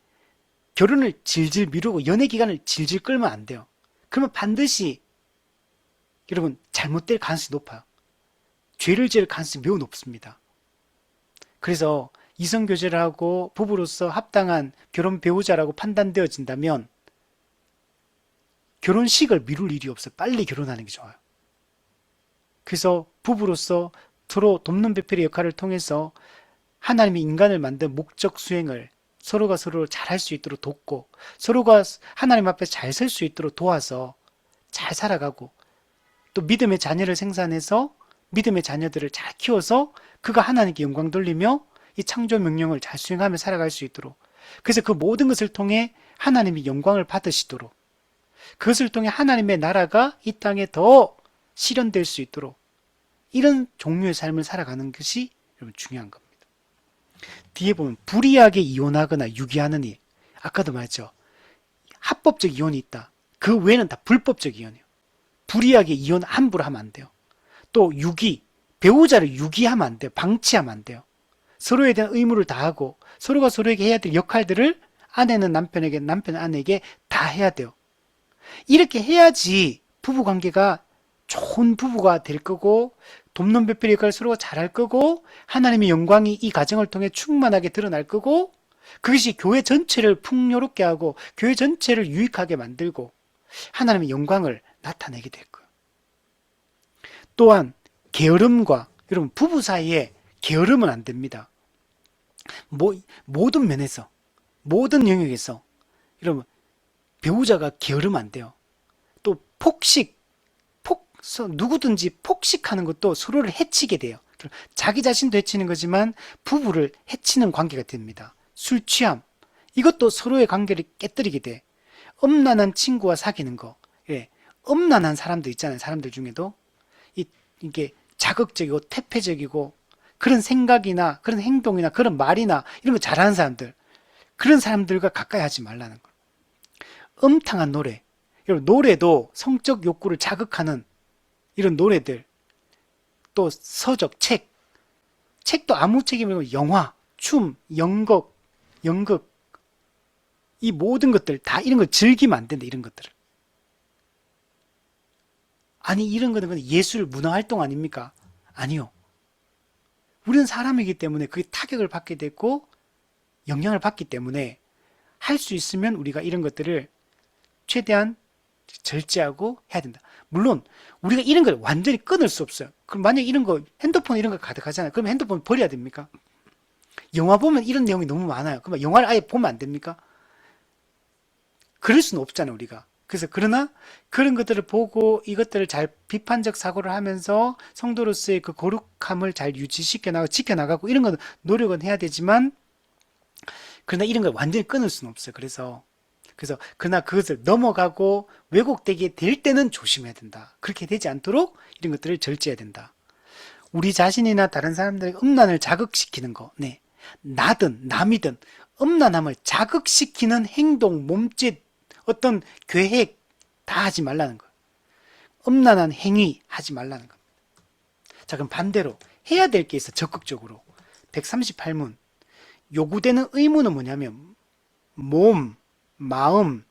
결혼을 질질 미루고 연애 기간을 질질 끌면 안 돼요. 그러면 반드시 여러분 잘못될 가능성이 높아요. 죄를 지을 가능성이 매우 높습니다. 그래서 이성교제를 하고 부부로서 합당한 결혼 배우자라고 판단되어진다면 결혼식을 미룰 일이 없어요. 빨리 결혼하는 게 좋아요. 그래서 부부로서 서로 돕는 배필의 역할을 통해서 하나님이 인간을 만든 목적 수행을 서로가 서로를 잘할 수 있도록 돕고, 서로가 하나님 앞에 잘 설 수 있도록 도와서 잘 살아가고, 또 믿음의 자녀를 생산해서 믿음의 자녀들을 잘 키워서 그가 하나님께 영광 돌리며 이 창조 명령을 잘 수행하며 살아갈 수 있도록, 그래서 그 모든 것을 통해 하나님이 영광을 받으시도록, 그것을 통해 하나님의 나라가 이 땅에 더 실현될 수 있도록 이런 종류의 삶을 살아가는 것이 여러분 중요한 겁니다. 뒤에 보면 불의하게 이혼하거나 유기하는 일, 아까도 말했죠. 합법적 이혼이 있다. 그 외에는 다 불법적 이혼이에요. 불의하게 이혼 함부로 하면 안 돼요. 또 유기, 배우자를 유기하면 안 돼요. 방치하면 안 돼요. 서로에 대한 의무를 다하고 서로가 서로에게 해야 될 역할들을 아내는 남편에게, 남편은 아내에게 다 해야 돼요. 이렇게 해야지 부부관계가 좋은 부부가 될 거고, 돕는 배필의 역할을 서로가 잘할 거고, 하나님의 영광이 이 가정을 통해 충만하게 드러날 거고, 그것이 교회 전체를 풍요롭게 하고 교회 전체를 유익하게 만들고 하나님의 영광을 나타내게 될 거예요. 또한 게으름과, 여러분 부부 사이에 게으름은 안 됩니다. 모든 면에서, 모든 영역에서 여러분 배우자가 게으르면 안 돼요. 또 누구든지 폭식하는 것도 서로를 해치게 돼요. 자기 자신도 해치는 거지만 부부를 해치는 관계가 됩니다. 술 취함, 이것도 서로의 관계를 깨뜨리게 돼. 엄란한 친구와 사귀는 거, 엄란한 사람들 있잖아요. 사람들 중에도 이게 자극적이고 태폐적이고 그런 생각이나 그런 행동이나 그런 말이나 이런 거 잘하는 사람들, 그런 사람들과 가까이 하지 말라는 거. 음탕한 노래, 여러분 노래도 성적 욕구를 자극하는 이런 노래들, 또 서적, 책 책도 아무 책이 말고 영화, 춤, 연극, 이 모든 것들 다 이런 걸 즐기면 안 된다. 이런 것들을. 아니 이런 거는 예술 문화 활동 아닙니까? 아니요. 우리는 사람이기 때문에 그게 타격을 받게 됐고 영향을 받기 때문에 할 수 있으면 우리가 이런 것들을 최대한 절제하고 해야 된다. 물론 우리가 이런 걸 완전히 끊을 수 없어요. 그럼 만약에 이런 거 핸드폰 이런 거 가득하잖아요. 그럼 핸드폰 버려야 됩니까? 영화 보면 이런 내용이 너무 많아요. 그럼 영화를 아예 보면 안 됩니까? 그럴 수는 없잖아요, 우리가. 그래서 그러나 그런 것들을 보고 이것들을 잘 비판적 사고를 하면서 성도로서의 그 거룩함을 잘 유지시켜 나가고 지켜나가고 이런 건 노력은 해야 되지만 그러나 이런 걸 완전히 끊을 수는 없어요. 그래서 그러나 그것을 넘어가고 왜곡되게 될 때는 조심해야 된다. 그렇게 되지 않도록 이런 것들을 절제해야 된다. 우리 자신이나 다른 사람들의 음란을 자극시키는 거, 네. 나든 남이든 음란함을 자극시키는 행동, 몸짓, 어떤 계획 다 하지 말라는 거예요. 음란한 행위 하지 말라는 거예요. 자, 그럼 반대로 해야 될 게 있어. 적극적으로. 138문. 요구되는 의무는 뭐냐면 몸, 마음,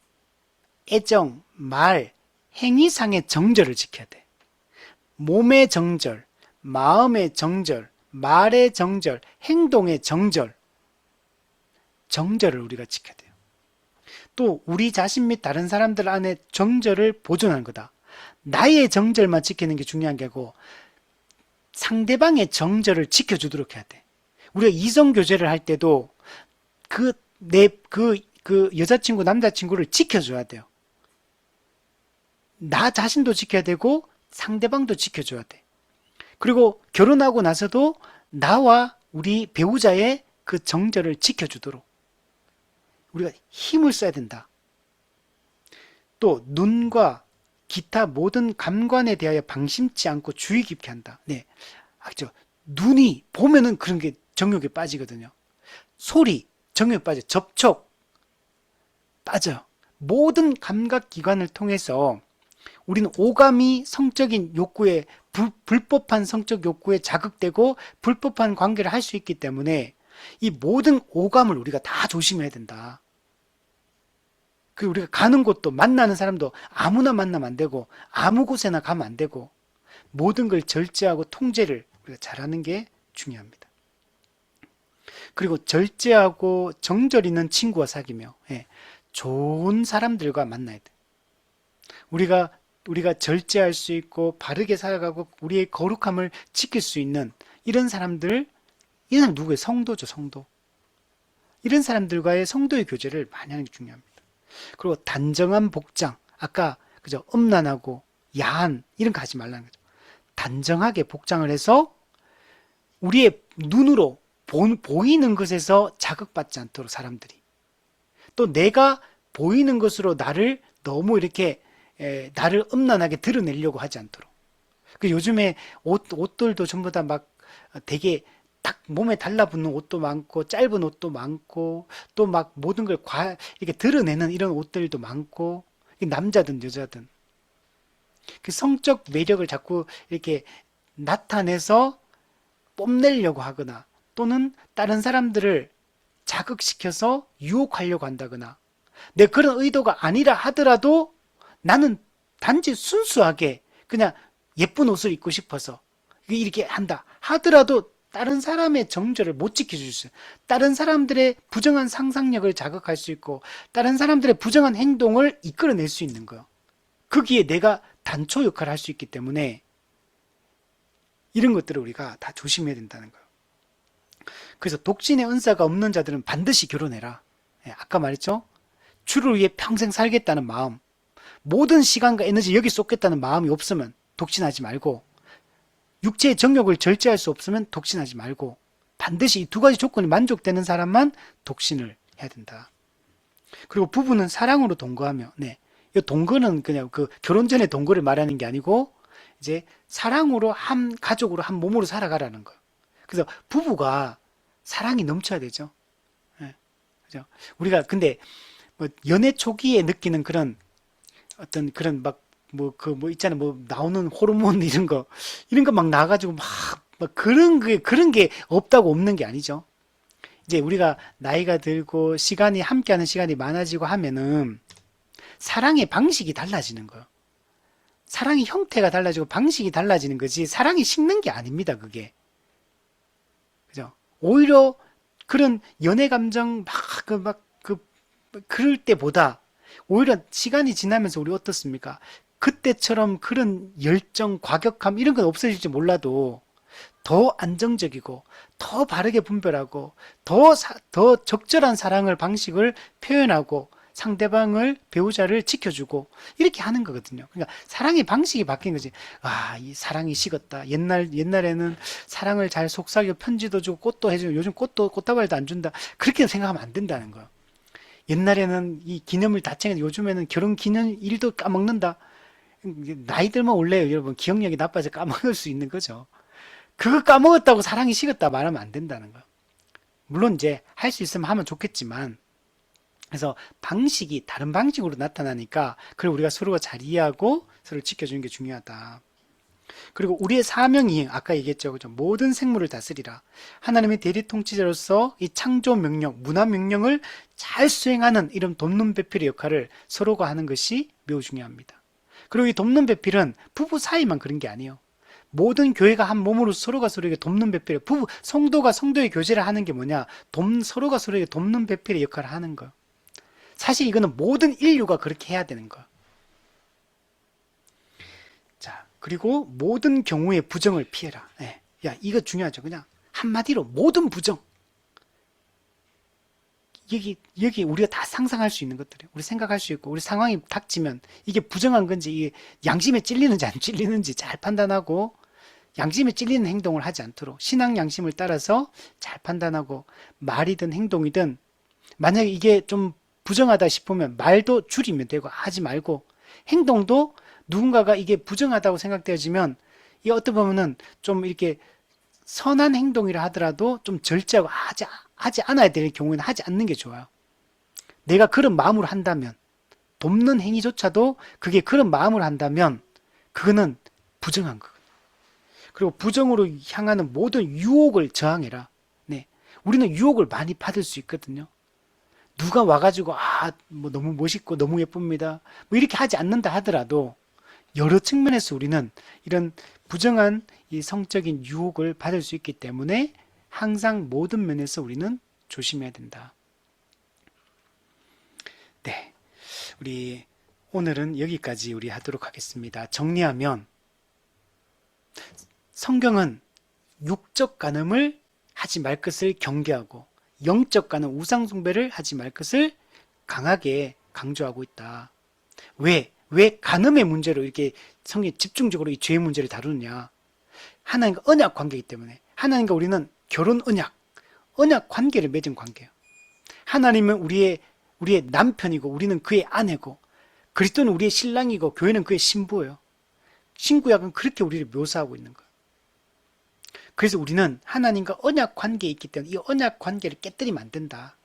애정, 말, 행위상의 정절을 지켜야 돼. 몸의 정절, 마음의 정절, 말의 정절, 행동의 정절. 정절을 우리가 지켜야 돼요. 또 우리 자신 및 다른 사람들 안에 정절을 보존하는 거다. 나의 정절만 지키는 게 중요한 게 아니고 상대방의 정절을 지켜주도록 해야 돼. 우리가 이성교제를 할 때도 그 여자친구, 남자친구를 지켜줘야 돼요. 나 자신도 지켜야 되고 상대방도 지켜줘야 돼. 그리고 결혼하고 나서도 나와 우리 배우자의 그 정절을 지켜주도록 우리가 힘을 써야 된다. 또 눈과 기타 모든 감관에 대하여 방심치 않고 주의 깊게 한다. 네, 알죠? 눈이 보면은 그런 게 정욕에 빠지거든요. 소리, 정욕에 빠져. 접촉, 빠져요. 모든 감각기관을 통해서 우리는 오감이 성적인 욕구에 불법한 성적 욕구에 자극되고 불법한 관계를 할 수 있기 때문에 이 모든 오감을 우리가 다 조심해야 된다. 그리고 우리가 가는 곳도 만나는 사람도 아무나 만나면 안 되고 아무 곳에나 가면 안 되고 모든 걸 절제하고 통제를 우리가 잘하는 게 중요합니다. 그리고 절제하고 정절 있는 친구와 사귀며 좋은 사람들과 만나야 돼. 우리가 절제할 수 있고 바르게 살아가고 우리의 거룩함을 지킬 수 있는 이런 사람 누구예요? 성도죠, 성도. 이런 사람들과의 성도의 교제를 많이 하는 게 중요합니다. 그리고 단정한 복장, 아까 그죠? 음란하고 야한 이런 거 하지 말라는 거죠. 단정하게 복장을 해서 우리의 눈으로 보이는 것에서 자극받지 않도록 사람들이 또 내가 보이는 것으로 나를 너무 이렇게 나를 음란하게 드러내려고 하지 않도록. 요즘에 옷들도 전부 다 막 되게 딱 몸에 달라붙는 옷도 많고 짧은 옷도 많고 또 막 모든 걸 이렇게 드러내는 이런 옷들도 많고 남자든 여자든 그 성적 매력을 자꾸 이렇게 나타내서 뽐내려고 하거나 또는 다른 사람들을 자극시켜서 유혹하려고 한다거나 내 그런 의도가 아니라 하더라도 나는 단지 순수하게 그냥 예쁜 옷을 입고 싶어서 이렇게 한다 하더라도 다른 사람의 정절을 못 지켜줄 수 있어요. 다른 사람들의 부정한 상상력을 자극할 수 있고 다른 사람들의 부정한 행동을 이끌어낼 수 있는 거예요. 거기에 내가 단초 역할을 할 수 있기 때문에 이런 것들을 우리가 다 조심해야 된다는 거예요. 그래서 독신의 은사가 없는 자들은 반드시 결혼해라. 아까 말했죠? 주를 위해 평생 살겠다는 마음, 모든 시간과 에너지 여기 쏟겠다는 마음이 없으면 독신하지 말고 육체의 정욕을 절제할 수 없으면 독신하지 말고 반드시 이 두 가지 조건이 만족되는 사람만 독신을 해야 된다. 그리고 부부는 사랑으로 동거하며, 이 동거는 그냥 그 결혼 전에 동거를 말하는 게 아니고 이제 사랑으로 한 가족으로 한 몸으로 살아가라는 거예요. 그래서 부부가 사랑이 넘쳐야 되죠. 그죠? 우리가 근데 뭐 연애 초기에 느끼는 그런 어떤 그런 막 있잖아, 나오는 호르몬 이런 거 막 나가지고 막 뭐 그런 게 없다고 없는 게 아니죠. 이제 우리가 나이가 들고 시간이 함께하는 시간이 많아지고 하면은 사랑의 방식이 달라지는 거예요. 사랑의 형태가 달라지고 방식이 달라지는 거지 사랑이 식는 게 아닙니다. 그게. 그죠? 오히려 그런 연애 감정 그럴 때보다 오히려 시간이 지나면서 우리 어떻습니까? 그때처럼 그런 열정, 과격함 이런 건 없어질지 몰라도 더 안정적이고 더 바르게 분별하고 더 적절한 사랑을 방식을 표현하고 상대방을 배우자를 지켜주고 이렇게 하는 거거든요. 그러니까 사랑의 방식이 바뀐 거지. 아, 이 사랑이 식었다. 옛날에는 사랑을 잘 속삭여 편지도 주고 꽃도 해주고 요즘 꽃다발도 안 준다. 그렇게 생각하면 안 된다는 거예요. 옛날에는 이 기념일 다 챙겨 요즘에는 결혼 기념일도 까먹는다. 나이 들면 원래 여러분 기억력이 나빠져 까먹을 수 있는 거죠. 그거 까먹었다고 사랑이 식었다 말하면 안 된다는 거. 물론 이제 할 수 있으면 하면 좋겠지만 그래서 방식이 다른 방식으로 나타나니까 그걸 우리가 서로가 잘 이해하고 서로를 지켜주는 게 중요하다. 그리고 우리의 사명이 아까 얘기했죠. 그죠? 모든 생물을 다스리라. 하나님의 대리 통치자로서 이 창조 명령, 문화 명령을 잘 수행하는 이런 돕는 배필의 역할을 서로가 하는 것이 매우 중요합니다. 그리고 이 돕는 배필은 부부 사이만 그런 게 아니에요. 모든 교회가 한 몸으로 서로가 서로에게 돕는 배필, 성도가 성도의 교제를 하는 게 뭐냐? 서로가 서로에게 돕는 배필의 역할을 하는 거예요. 사실 이거는 모든 인류가 그렇게 해야 되는 거예요. 자, 그리고 모든 경우의 부정을 피해라. 예. 야, 이거 중요하죠. 그냥 한마디로 모든 부정. 여기 우리가 다 상상할 수 있는 것들이에요. 우리 생각할 수 있고, 우리 상황이 닥치면 이게 부정한 건지, 이게 양심에 찔리는지 안 찔리는지 잘 판단하고, 양심에 찔리는 행동을 하지 않도록 신앙 양심을 따라서 잘 판단하고, 말이든 행동이든, 만약에 이게 좀 부정하다 싶으면 말도 줄이면 되고, 하지 말고, 행동도 누군가가 이게 부정하다고 생각되어지면, 이 어떻게 보면은 좀 이렇게 선한 행동이라 하더라도 좀 절제하고 하지 않아야 될 경우에는 하지 않는 게 좋아요. 내가 그런 마음으로 한다면, 돕는 행위조차도 그게 그런 마음을 한다면, 그거는 부정한 거거든요. 그리고 부정으로 향하는 모든 유혹을 저항해라. 네. 우리는 유혹을 많이 받을 수 있거든요. 누가 와가지고, 뭐 너무 멋있고 너무 예쁩니다. 뭐 이렇게 하지 않는다 하더라도, 여러 측면에서 우리는 이런 부정한 이 성적인 유혹을 받을 수 있기 때문에 항상 모든 면에서 우리는 조심해야 된다. 네. 우리 오늘은 여기까지 우리 하도록 하겠습니다. 정리하면 성경은 육적 간음을 하지 말 것을 경계하고 영적 간음 우상 숭배를 하지 말 것을 강하게 강조하고 있다. 왜 간음의 문제로 이렇게 성경이 집중적으로 이 죄의 문제를 다루느냐? 하나님과 언약 관계이기 때문에 하나님과 우리는 결혼 언약 관계를 맺은 관계예요. 하나님은 우리의 남편이고 우리는 그의 아내고 그리스도는 우리의 신랑이고 교회는 그의 신부예요. 신구약은 그렇게 우리를 묘사하고 있는 거예요. 그래서 우리는 하나님과 언약 관계에 있기 때문에 이 언약 관계를 깨뜨리면 안 된다.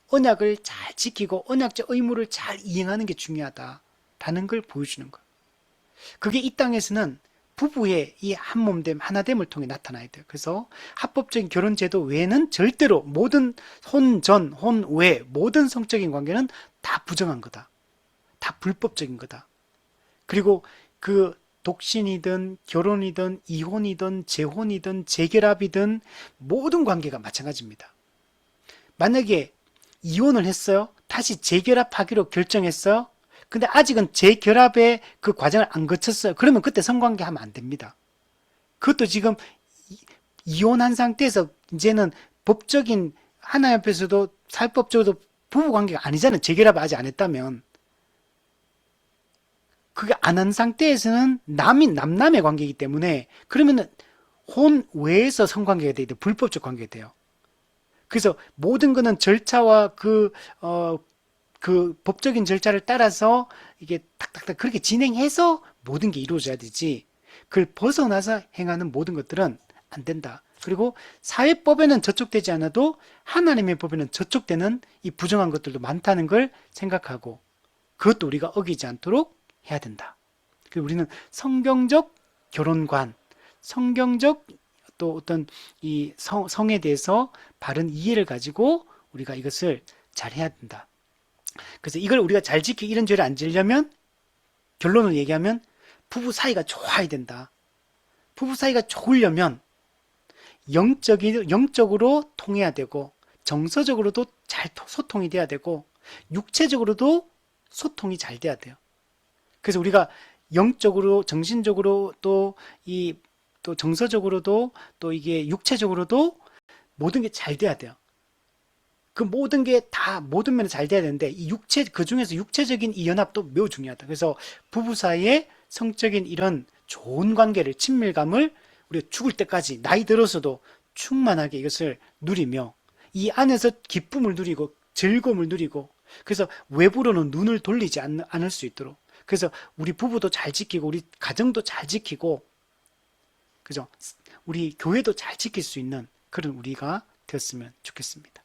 언약을 잘 지키고 언약적 의무를 잘 이행하는 게 중요하다라는 걸 보여주는 거예요. 그게 이 땅에서는 부부의 이 한몸됨, 하나됨을 통해 나타나야 돼요. 그래서 합법적인 결혼 제도 외에는 절대로 모든 혼전, 혼외, 모든 성적인 관계는 다 부정한 거다. 다 불법적인 거다. 그리고 그 독신이든 결혼이든 이혼이든 재혼이든 재결합이든 모든 관계가 마찬가지입니다. 만약에 이혼을 했어요? 다시 재결합하기로 결정했어요? 근데 아직은 재결합의 그 과정을 안 거쳤어요. 그러면 그때 성관계 하면 안 됩니다. 그것도 지금 이혼한 상태에서 이제는 법적인 하나님 앞에서도 사회법적으로도 부부관계가 아니잖아요. 재결합 아직 안 했다면. 그게 안 한 상태에서는 남남의 관계이기 때문에 그러면은 혼 외에서 성관계가 돼야 돼요. 불법적 관계가 돼요. 그래서 모든 거는 절차와 그 법적인 절차를 따라서 이게 탁탁탁 그렇게 진행해서 모든 게 이루어져야 되지. 그걸 벗어나서 행하는 모든 것들은 안 된다. 그리고 사회법에는 저촉되지 않아도 하나님의 법에는 저촉되는 이 부정한 것들도 많다는 걸 생각하고 그것도 우리가 어기지 않도록 해야 된다. 그리고 우리는 성경적 결혼관, 성경적 또 어떤 이 성에 대해서 바른 이해를 가지고 우리가 이것을 잘 해야 된다. 그래서 이걸 우리가 잘 지키고 이런 죄를 안 지으려면 결론을 얘기하면 부부 사이가 좋아야 된다. 부부 사이가 좋으려면 영적으로 통해야 되고 정서적으로도 잘 소통이 돼야 되고 육체적으로도 소통이 잘 돼야 돼요. 그래서 우리가 영적으로, 정신적으로 또 정서적으로도 또 이게 육체적으로도 모든 게 잘 돼야 돼요. 그 모든 게 다 모든 면에 잘 돼야 되는데 그 중에서 육체적인 이 연합도 매우 중요하다. 그래서 부부 사이의 성적인 이런 좋은 관계를, 친밀감을 우리가 죽을 때까지 나이 들어서도 충만하게 이것을 누리며 이 안에서 기쁨을 누리고 즐거움을 누리고 그래서 외부로는 눈을 돌리지 않을 수 있도록 그래서 우리 부부도 잘 지키고 우리 가정도 잘 지키고 그죠? 우리 교회도 잘 지킬 수 있는 그런 우리가 되었으면 좋겠습니다.